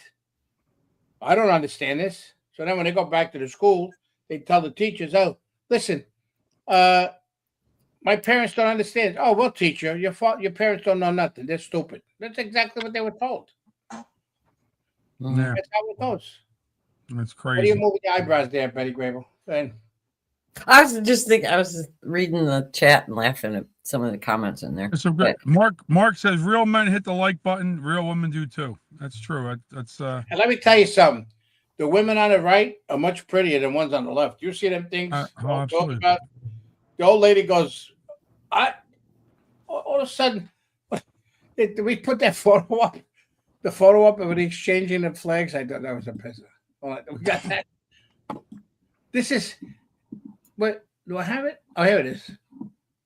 I don't understand this. So then when they go back to the school, they tell the teachers, oh, listen, my parents don't understand. Oh, we'll teach you. Your parents don't know nothing. They're stupid. That's exactly what they were told. Yeah. That's how it goes. That's What are crazy. you moving your eyebrows there, Betty Grable? I was just reading the chat and laughing at some of the comments in there. So good. Mark says real men hit the like button, real women do too. That's true. That's And let me tell you something. The women on the right are much prettier than ones on the left. You see them things? Absolutely. About? The old lady goes, all of a sudden, did we put that photo up? The photo up of the exchanging of flags? I thought that was a pisser. Hold on, we got that. This is, what, do I have it? Oh, here it is.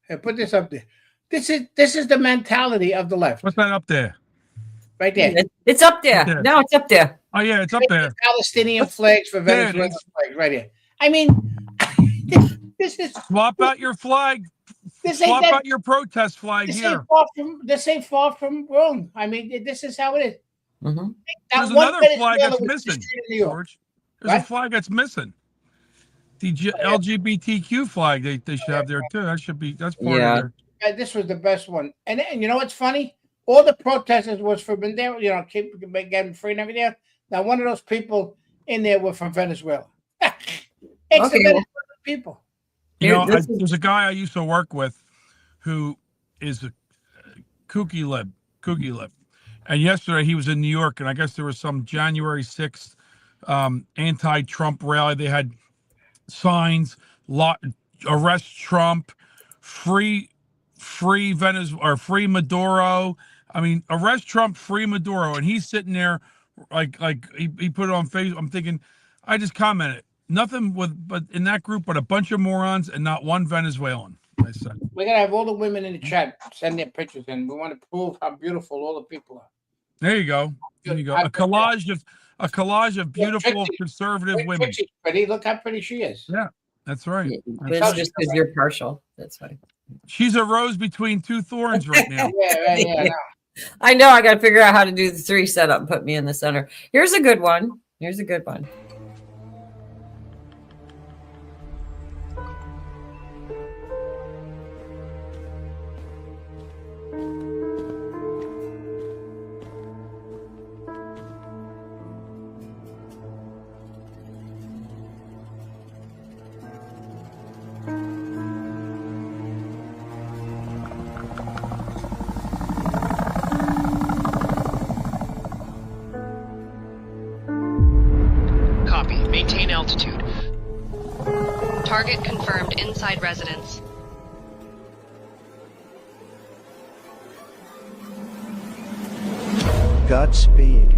Hey, put this up there. This is the mentality of the left. What's that up there? Right there. It's up there. No, it's up there. Oh yeah, it's up there. Palestinian flags for There it Venezuela is. flags right here. I mean, this is Swap out your flag. Swap out your protest flag here. This ain't far from wrong. I mean, this is how it is. Mm-hmm. There's another flag that's missing, George. There's a flag that's missing. The LGBTQ flag they should have there too. That's part of there. This was the best one. And you know what's funny? All the protesters was for Maduro, keep getting free and everything else. Now, one of those people in there were from Venezuela. It's the Venezuelan people. There's a guy I used to work with who is a kooky lib. And yesterday he was in New York, and I guess there was some January 6th anti-Trump rally. They had signs, arrest Trump, free Venezuela, or free Maduro. I mean, arrest Trump, free Maduro. And he's sitting there like he put it on Facebook. I'm thinking, I just commented, nothing but in that group but a bunch of morons and not one Venezuelan. I said, we're gonna have all the women in the chat send their pictures in. We want to prove how beautiful all the people are. There you go. There you go. A collage of beautiful conservative women. Trixie's pretty. Look how pretty she is. Yeah, that's right. It's just because you're partial. That's why. She's a rose between two thorns right now. Yeah. I know. I got to figure out how to do the 3 setup and put me in the center. Here's a good one. Copy. Maintain altitude. Target confirmed inside residence. Godspeed.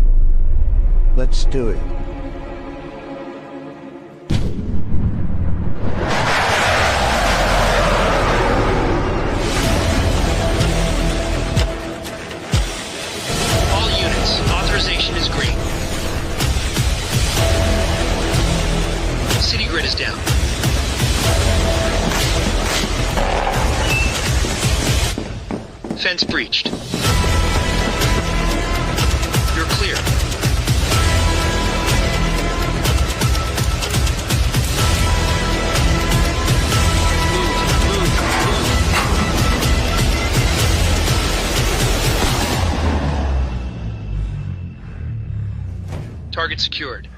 Let's do it. All units, authorization is green. City grid is down. Fence breached. You're clear. Target secured.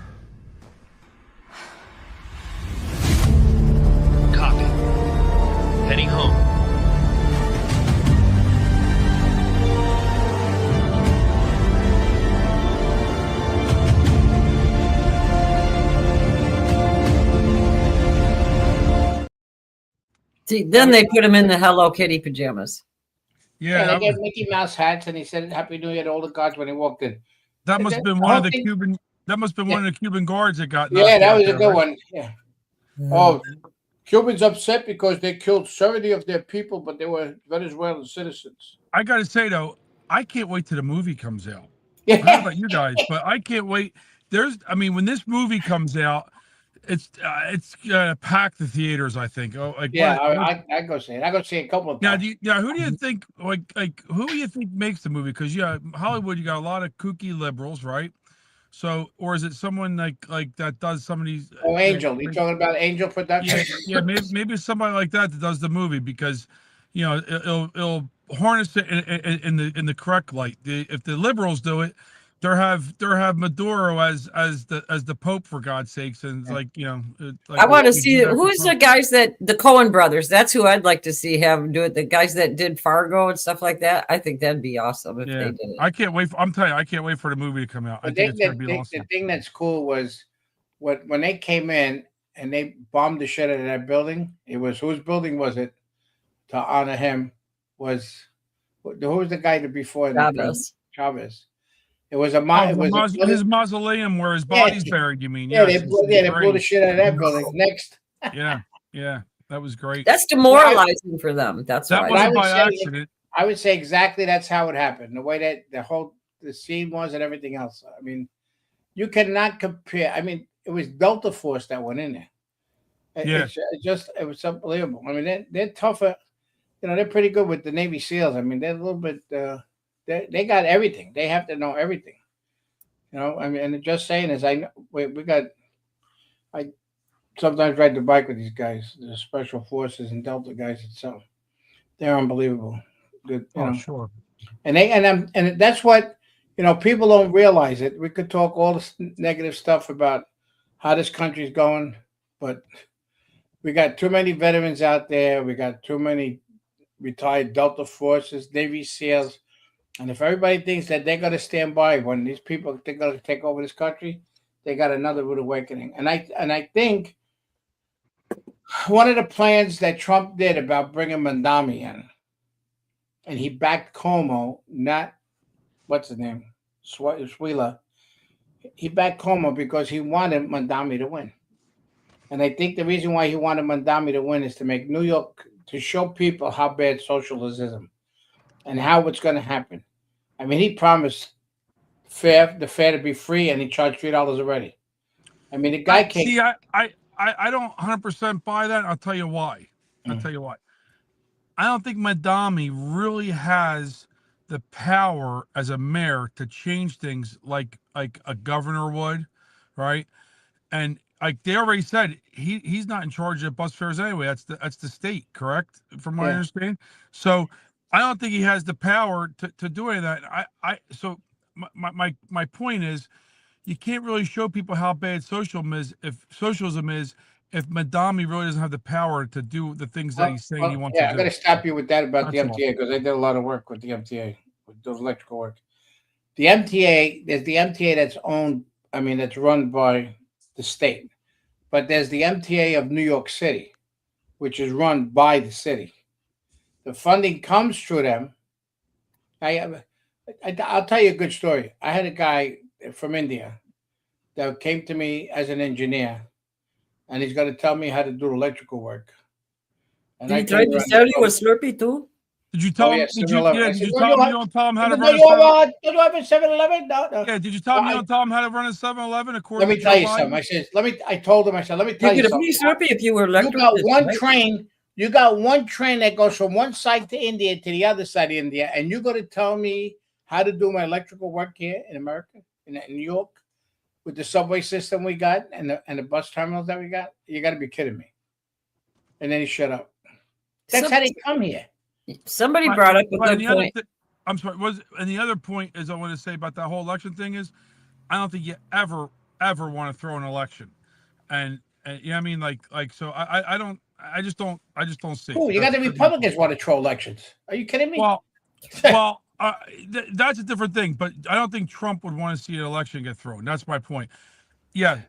Copy. Heading home. See, then they put him in the Hello Kitty pajamas. Yeah, they gave Mickey Mouse hats, and he said "Happy New Year" to all the guards when he walked in. That must have been one of the Cuban. That must have been one of the Cuban guards that got. Yeah, that was a there, good right? one. Yeah. Oh, Cubans upset because they killed 70 of their people, but they were Venezuelan citizens. I got to say though, I can't wait till the movie comes out. Yeah. I don't know about you guys, but I can't wait. When this movie comes out, it's gonna pack the theaters. I think. Oh, like Yeah, I go see it. I go see it a couple of times. Who do you think who do you think makes the movie? Because Hollywood, you got a lot of kooky liberals, right? So, or is it someone like that does some of these? Oh, Angel. You talking about Angel Productions? Yeah, maybe somebody like that does the movie because, it'll harness it in the correct light. If the liberals do it, they have Maduro as the Pope, for God's sakes, and it's I want to see who's the guys that the Coen brothers. That's who I'd like to see have do it. The guys that did Fargo and stuff like that. I think that'd be awesome if they did it. I can't wait. I'm telling you, I can't wait for the movie to come out. I think it's gonna be awesome. The thing that's cool was when they came in and they bombed the shit out of that building. It was whose building was it? To honor him who was the guy before Chavez. It was his mausoleum where his body's buried. You mean? Yeah, they blew the shit out of that building. Next. Yeah, that was great. That's demoralizing for them. That's that wasn't by accident. I would say exactly that's how it happened. The way that the scene was and everything else. I mean, you cannot compare. I mean, it was Delta Force that went in there. It was unbelievable. I mean, they're tougher. They're pretty good with the Navy SEALs. I mean, they're a little bit. They got everything. They have to know everything. I mean, and just saying is, I sometimes ride the bike with these guys, the Special Forces and Delta guys itself. They're unbelievable. Good. Sure. And that's what people don't realize it. We could talk all this negative stuff about how this country's going, but we got too many veterans out there. We got too many retired Delta Forces, Navy SEALs. And if everybody thinks that they're going to stand by when these people they're going to take over this country, they got another rude awakening. And I think one of the plans that Trump did about bringing Mamdani in, and he backed Cuomo, not what's his name, Swila. He backed Cuomo because he wanted Mamdani to win. And I think the reason why he wanted Mamdani to win is to make New York, to show people how bad socialism and how it's going to happen. I mean, he promised the fare to be free, and he charged $3 already. I mean, the guy came. See, I don't 100% buy that. I'll tell you why. I don't think Mamdani really has the power as a mayor to change things like a governor would, right? And like they already said, he's not in charge of bus fares anyway. That's the state, correct? From what I understand. So I don't think he has the power to do any of that. So my point is, you can't really show people how bad socialism is if Mamdani really doesn't have the power to do the things that he's saying he wants to do. I'm going to stop you with that about the MTA because I did a lot of work with the MTA, with those electrical work. The MTA, there's the MTA that's owned, that's run by the state. But there's the MTA of New York City, which is run by the city. The funding comes through them. I'll tell you a good story. I had a guy from India that came to me as an engineer, and he's going to tell me how to do electrical work. And Did he try to sell you a Slurpee too? Did you tell him? Did you tell him you don't tell him how to run a 7-Eleven? Do you have a 7-Eleven? No. Yeah, did you tell him you don't tell him how to run a 7-Eleven? Let me tell you something. I told him, let me tell you something. You could be Slurpee if you were electric. You got one train that goes from one side to India to the other side of India, and you're going to tell me how to do my electrical work here in America, in New York, with the subway system we got and the bus terminals that we got? You got to be kidding me. And then he shut up. That's how they come here. Somebody brought up a good point. I'm sorry. And the other point is I want to say about that whole election thing is, I don't think you ever want to throw an election. And yeah, I mean, so I just don't see. Cool. You got the Republicans want to throw elections. Are you kidding me? Well, that's a different thing. But I don't think Trump would want to see an election get thrown. That's my point. Yeah,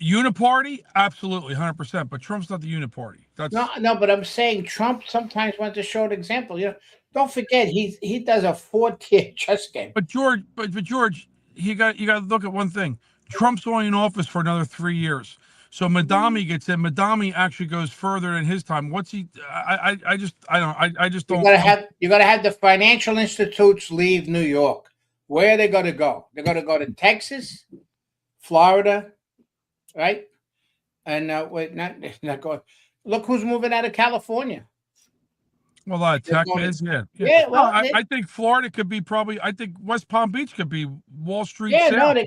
uniparty, absolutely, 100%. But Trump's not the uniparty. That's no. But I'm saying Trump sometimes wants to show an example. You know, don't forget he does a 4-tier chess game. But George, you got to look at one thing. Trump's only in office for another 3 years. So Madami gets in. Madami actually goes further in his time. What's he? I just don't. You gotta have the financial institutes leave New York. Where are they gonna go? They're gonna go to Texas, Florida, right? And not going. Look who's moving out of California. Well, tech is, yeah. Well, I think Florida could be probably. I think West Palm Beach could be Wall Street. Yeah, South,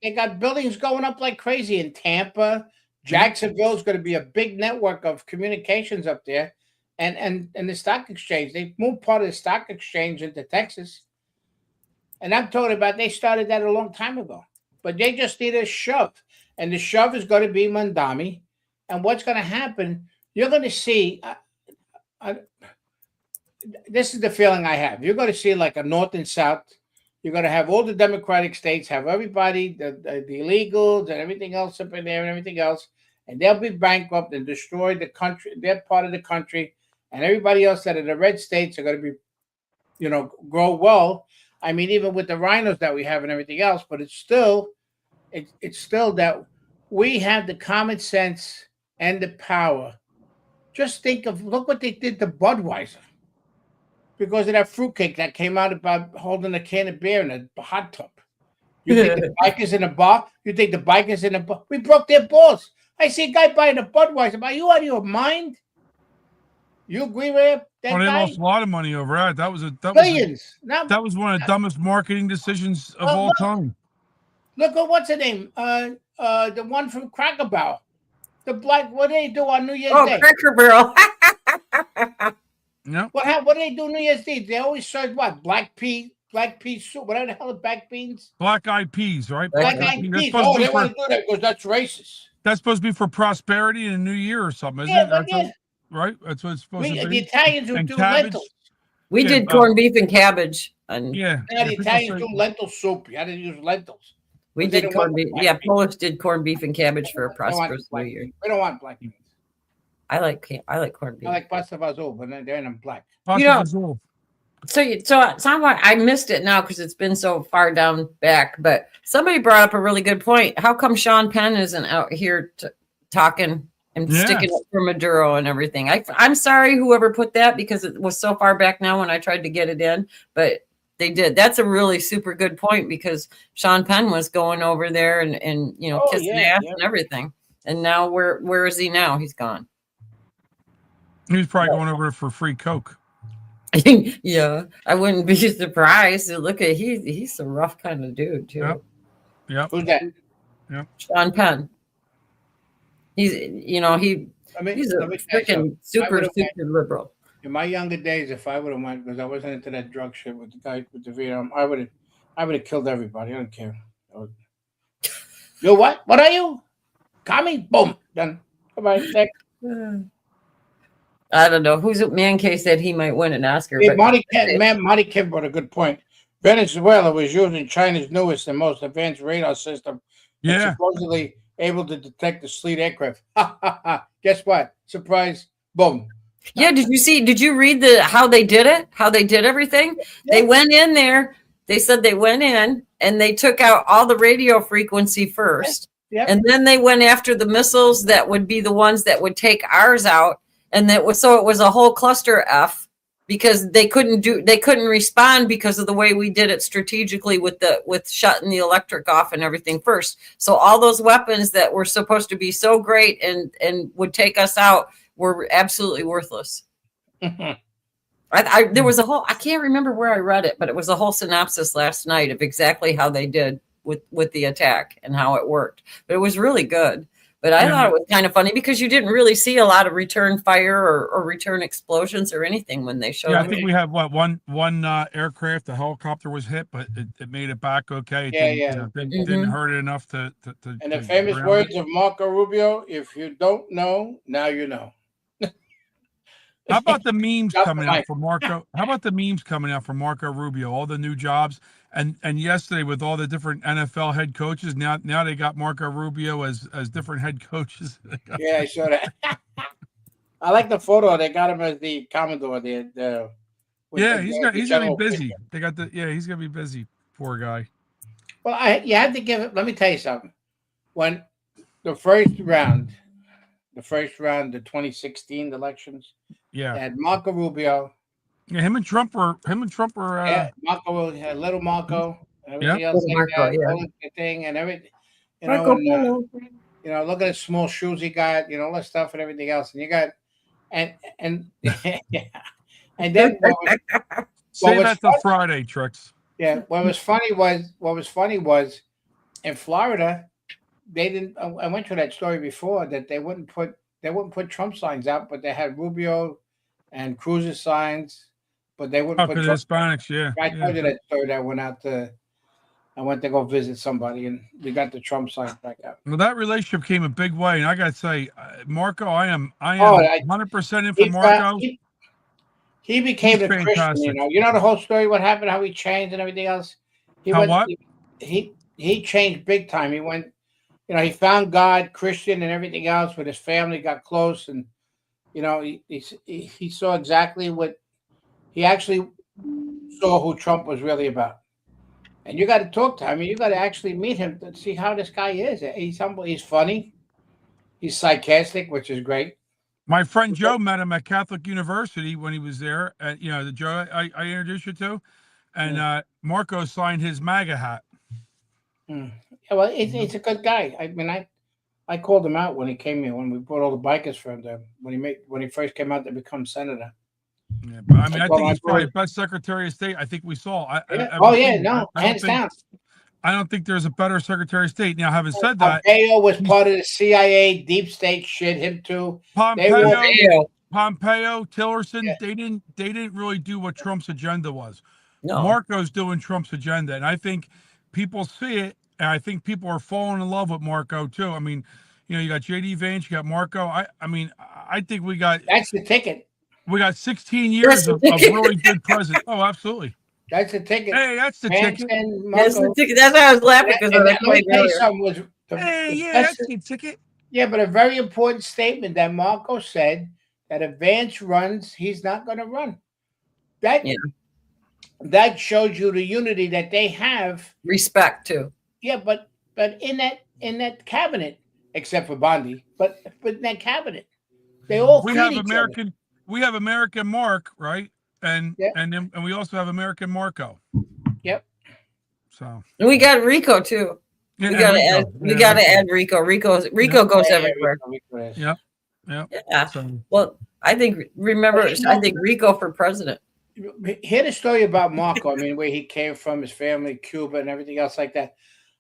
they got buildings going up like crazy in Tampa. Jacksonville is going to be a big network of communications up there, and the stock exchange. They moved part of the stock exchange into Texas, and I'm talking about they started that a long time ago. But they just need a shove, and the shove is going to be Mamdani. And what's going to happen? You're going to see. This is the feeling I have. You're going to see like a North and South. You're going to have all the Democratic states have everybody, the illegals and everything else up in there and everything else, and they'll be bankrupt and destroy the country, their part of the country, and everybody else that are the red states are going to be, grow well. I mean, even with the rhinos that we have and everything else, but it's still that we have the common sense and the power. Just look what they did to Budweiser. Because of that fruitcake that came out about holding a can of beer in a hot tub. You think the bikers in a bar? You think the bikers in a bar? We broke their balls. I see a guy buying a Budweiser. Are you out of your mind? You agree with that they guy? lost a lot of money over that. That was billions. That was one of the dumbest marketing decisions of all time. Look at what's her name? The one from Cracker Barrel. The black. What do they do on New Year's Day? Oh, Cracker Barrel. No. What do they do New Year's Eve? They always serve what? Black pea soup. Whatever the hell are black beans? Black-eyed peas, right? Black-eyed peas. Oh, they want to do that because that's racist. That's supposed to be for prosperity in a new year or something, isn't it? Right? That's what it's supposed to be. The Italians who do lentils. We did corned beef and cabbage. The Italians do lentil soup. You had to use lentils. We did corned beef. Yeah, Polish did corned beef and cabbage for a prosperous new year. We don't want black beans. I like corned beef. I like pasta fazool, but they're in black. So I missed it now because it's been so far down back. But somebody brought up a really good point. How come Sean Penn isn't out here talking and sticking up for Maduro and everything? I'm sorry, whoever put that, because it was so far back now when I tried to get it in, but they did. That's a really super good point, because Sean Penn was going over there and kissing ass and everything. And now where is he now? He's gone. He's probably going over for free Coke. Yeah, I wouldn't be surprised. Look at he's a rough kind of dude too. Yep. Who's that? Yep. Sean Penn. He's he's a freaking super liberal. In my younger days, if I would have went, because I wasn't into that drug shit with the guy with the Vietnam, I would have killed everybody. I don't care. You what? What are you? Commie? Boom. Done. Goodbye. Next. I don't know. Mankay said he might win an Oscar. Yeah, Marty Kim brought a good point. Venezuela was using China's newest and most advanced radar system. Yeah. Supposedly able to detect the sleet aircraft. Guess what? Surprise. Boom. Yeah, did you read how they did it? How they did everything? Yeah. They went in there. They said they went in and they took out all the radio frequency first. Yep. And then they went after the missiles that would be the ones that would take ours out. And it was a whole cluster F, because they couldn't respond because of the way we did it strategically with shutting the electric off and everything first. So all those weapons that were supposed to be so great and would take us out were absolutely worthless. There was I can't remember where I read it, but it was a whole synopsis last night of exactly how they did with the attack and how it worked. But it was really good. But I thought it was kind of funny because you didn't really see a lot of return fire or return explosions or anything when they showed. Yeah, I think we had one aircraft, the helicopter was hit, but it made it back okay. It didn't hurt it enough to And the famous words of Marco Rubio: "If you don't know, now you know." How about the memes coming out for Marco? How about the memes coming out for Marco Rubio? All the new jobs, and yesterday with all the different NFL head coaches. Now they got Marco Rubio as different head coaches. Yeah, I saw that. I like the photo. They got him as the Commodore. He's gonna be busy. They got he's gonna be busy. Poor guy. Well, you had to give it. Let me tell you something. When the first round, the 2016 elections. Yeah. They had Marco Rubio. Yeah, him and Trump were. Marco had little Marco. Everything else like Marco, that. The thing and everything. Marco look at the small shoes he got. All that stuff and everything else. And you got and and then Say that to Friday, Tricks. Yeah. What was funny was in Florida, they didn't. I went through that story before that they wouldn't put Trump signs out, but they had Rubio and Cruz's signs, but they wouldn't put Trump. Hispanics. Yeah, I told you that story. That I went to go visit somebody, and we got the Trump signs back out. Well, that relationship came a big way, and I got to say, Marco, I am 100% in for Marco. He became a Christian. You know the whole story. What happened? How he changed and everything else. He changed big time. He went. He found God, Christian, and everything else. With his family, got close, and he saw exactly what he actually saw who Trump was really about. And you got to talk to him. I mean, you got to actually meet him to see how this guy is. He's humble. He's funny. He's sarcastic, which is great. My friend Joe met him at Catholic University when he was there. And the Joe I introduced you to, and Marco signed his MAGA hat. Yeah, well, he's a good guy. I mean, I called him out when he came here when we brought all the bikers for him when he first came out to become senator. Yeah, but I mean, I think he's probably the best Secretary of State I think we saw. Hands down. I don't think there's a better Secretary of State. Now, having said that, Pompeo was part of the CIA deep state shit. Him too. Pompeo, Tillerson. They didn't really do what Trump's agenda was. No. Marco's doing Trump's agenda, and I think people see it, and I think people are falling in love with Marco too. I mean, you got JD Vance, you got Marco. I think we got that's the ticket. We got 16 years of really good president. Oh, absolutely. That's the ticket. Hey, that's the ticket. That's the ticket. That's why I was laughing because let me tell you something that's the ticket. Yeah, but a very important statement that Marco said that if Vance runs, he's not going to run. That shows you the unity that they have. Respect too. Yeah, but in that cabinet, except for Bondi, but in that cabinet, they all we have American. Other. We have American Mark, right? And we also have American Marco. Yep. So we got Rico too. Yeah, we gotta add Rico. Rico goes everywhere. Yep. Yeah. Well, I think Rico for president. Hear the story about Marco. I mean, where he came from, his family, Cuba, and everything else like that.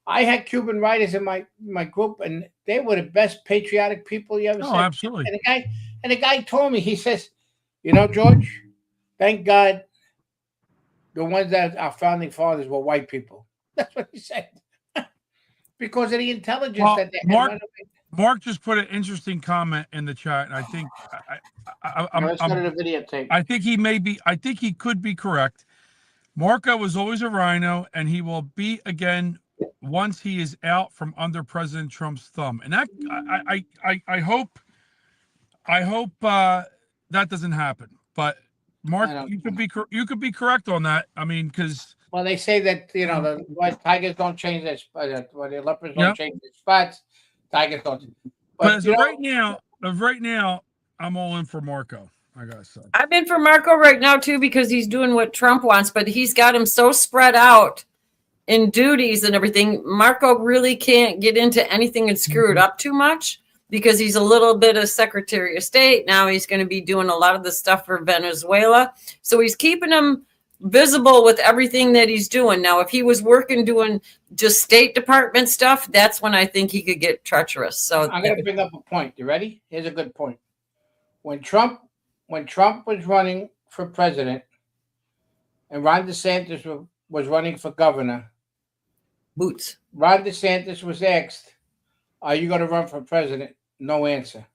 I had Cuban writers in my group, and they were the best patriotic people you ever saw. Oh, absolutely. And the guy told me, he says, George, thank God the ones that our founding fathers were white people. That's what he said. Because of the intelligence that they had. Mark just put an interesting comment in the chat, and I think let's go to the videotape. I think he could be correct. Marco was always a rhino, and he will be again once he is out from under President Trump's thumb. And that I hope that doesn't happen. But Mark, you could be correct on that. I mean, because they say that the tigers don't change their spots, the leopards don't change their spots. Tigers don't. But as of right now, I'm all in for Marco. I gotta say, I'm in for Marco right now too because he's doing what Trump wants, but he's got him so spread out in duties and everything. Marco really can't get into anything and screw it up too much because he's a little bit of Secretary of State. Now he's going to be doing a lot of the stuff for Venezuela. So he's keeping him visible with everything that he's doing. Now, if he was working doing just State Department stuff, that's when I think he could get treacherous. So I'm going to bring up a point. You ready? Here's a good point. When Trump was running for president and Ron DeSantis was running for governor, Boots. Ron DeSantis was asked, "Are you going to run for president?" No answer.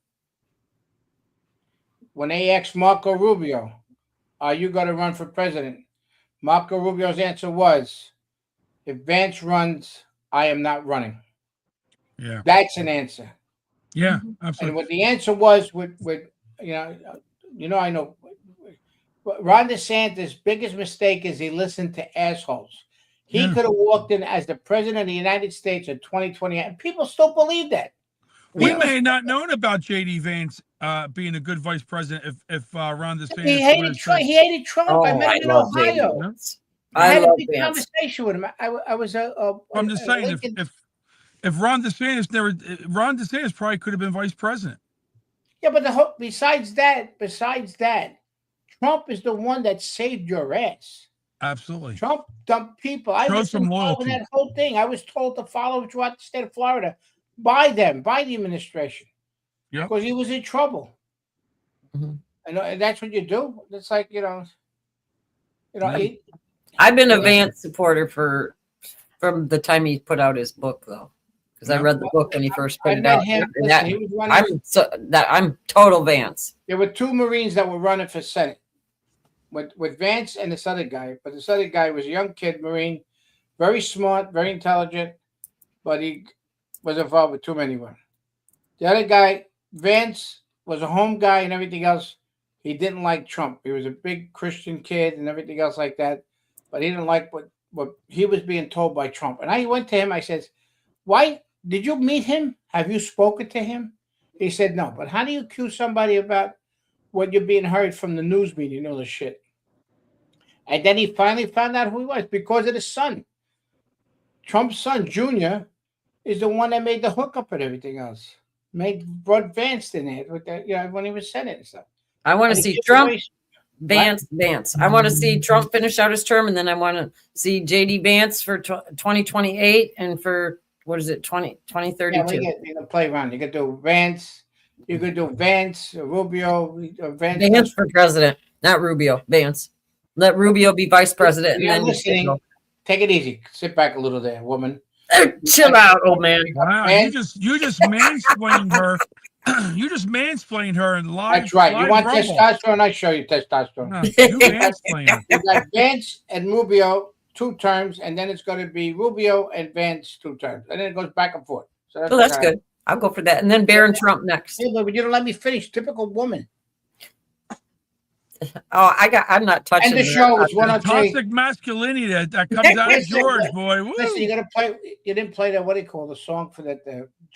When they asked Marco Rubio, "Are you going to run for president?" Marco Rubio's answer was, "If Vance runs, I am not running." Yeah. That's an answer. Yeah, absolutely. And what the answer was with I know Ron DeSantis' biggest mistake is he listened to assholes. He could have walked in as the president of the United States in 2020, and people still believe that. We may have not known about J.D. Vance being a good vice president if Ron DeSantis. He hated Trump. I met him in Ohio. I had a big conversation with him. I was I'm just saying, if Ron DeSantis probably could have been vice president. Yeah, but besides that, Trump is the one that saved your ass. Absolutely. Trump dumped people. I was involved in that whole thing. I was told to follow throughout the state of Florida by the administration. Yeah. Because he was in trouble. Mm-hmm. And that's what you do. It's like, I've been a Vance supporter from the time he put out his book, though. Because I read the book when he first put it out. I'm total Vance. There were two Marines that were running for Senate. With Vance and this other guy, but this other guy was a young kid, Marine, very smart, very intelligent, but he was involved with too many women. The other guy, Vance, was a home guy and everything else. He didn't like Trump. He was a big Christian kid and everything else like that, but he didn't like what he was being told by Trump. And I went to him, I said, "Why did you meet him? Have you spoken to him?" He said, "No, but how do you accuse somebody about what you're being heard from the news media and all this shit?" And then he finally found out who he was because of his son. Trump's son, Jr., is the one that made the hookup and everything else. Brought Vance in it with when he was Senate and stuff. I want to see Trump, Vance. I want to see Trump finish out his term, and then I want to see J.D. Vance for 2028 and for, 2032. Yeah, you're going to play around. You could do Vance. You could do Vance, Rubio, Vance for president, not Rubio. Vance. Let Rubio be vice president. You're listening. Take it easy. Sit back a little there, woman. Chill out, old man. Wow, you just mansplained her. You just mansplained her in live. That's right. You want Rumble. testosterone? I show you testosterone. No, you mansplained her. You got Vance and Rubio 2 terms, and then it's going to be Rubio and Vance 2 terms, and then it goes back and forth. So that's good. I'll go for that, and then Barron Trump next. Yeah, but you don't let me finish. Typical woman. Oh, I'm not touching. And the show is 103. Toxic masculinity that comes out of George, boy. Woo. Listen, you got to play. You didn't play that. What do you call the song for that?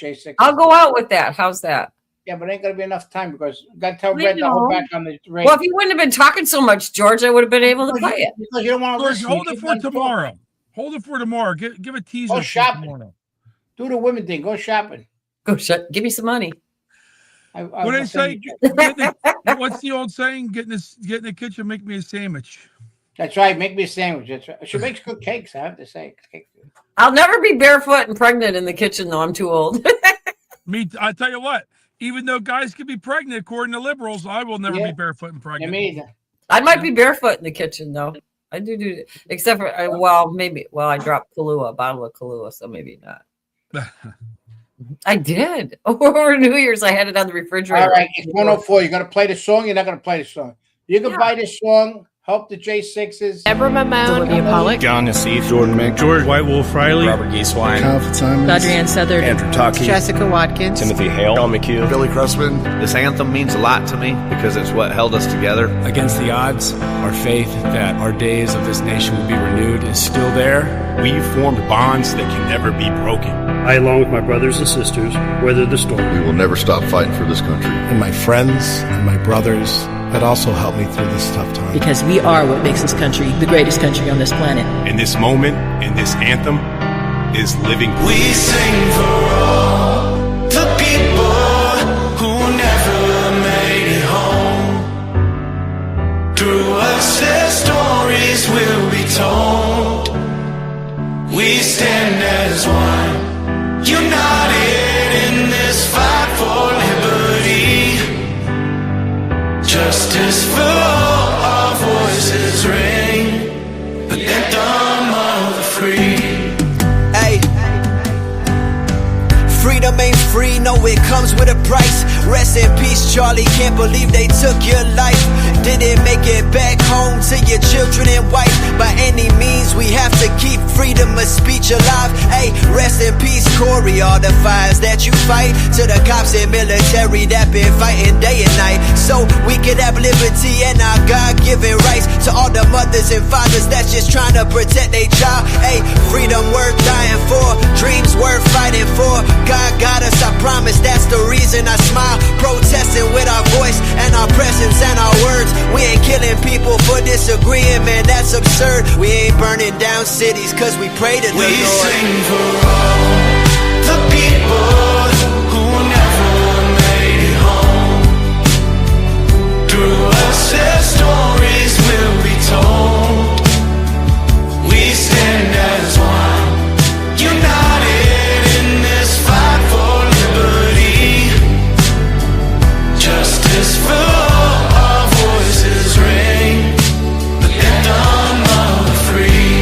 J6. I'll go out with that. How's that? Yeah, but ain't gonna be enough time because you got to tell Red to hold back on the radio. Well, if you wouldn't have been talking so much, George, I would have been able to play it. Because you don't want to George, hold it for tomorrow. Hold it for tomorrow. Give a teaser. Go shopping. Tomorrow. Do the women thing. Go shopping. Give me some money. What do they say? What's the old saying? Get in the kitchen, make me a sandwich. That's right. Make me a sandwich. That's right. She makes good cakes. I have to say. I'll never be barefoot and pregnant in the kitchen, though. I'm too old. I tell you what. Even though guys can be pregnant, according to liberals, I will never be barefoot and pregnant. Me either. I might be barefoot in the kitchen, though. I do, except for I dropped Kahlua, a bottle of Kahlua, so maybe not. I did. Over New Year's, I had it on the refrigerator. All right, it's 104. You're going to play the song? You're not going to play the song. You can buy this song. Help the J6s. Deborah Mamone. Olivia Pollock. John Nassif. Jordan Mick. George White Wolf Riley. Robert Gieswein. Kyle Fitzsimons. Adrienne Southern. Andrew Tuckey. Jessica Watkins. Timothy Hale. John McHugh. Billy Cressman. This anthem means a lot to me because it's what held us together. Against the odds, our faith that our days of this nation will be renewed is still there. We've formed bonds that can never be broken. I, along with my brothers and sisters, weather the storm. We will never stop fighting for this country. And my friends and my brothers that also helped me through this tough time. Because we are what makes this country the greatest country on this planet. In this moment, in this anthem, is living. We sing for all the people who never made it home. Through us, their stories will stand as one, united in this fight for liberty. Justice for all, our voices ring, the anthem of the free. Hey, freedom ain't free, no, it comes with a price. Rest in peace, Charlie, can't believe they took your life. Didn't make it back home to your children and wife. By any means, we have to keep freedom of speech alive. Hey, rest in peace, Corey, all the fires that you fight. To the cops and military that been fighting day and night, so we could have liberty and our God-given rights. To all the mothers and fathers that's just trying to protect their child. Hey, freedom worth dying for, dreams worth fighting for. God got us, I promise, that's the reason I smile. Protesting with our voice and our presence and our words. We ain't killing people for disagreeing, man, that's absurd. We ain't burning down cities cause we pray to the Lord. We sing for all the people who never made it home. Through us their stories will be told. We stand as one, united in this fight for liberty. Justice for all, our voices ring, the anthem of the free.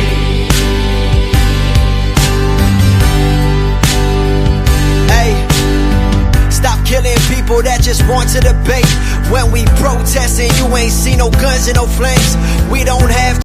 Hey, stop killing people that just want to debate. When we protesting, you ain't see no guns and no flames. We don't have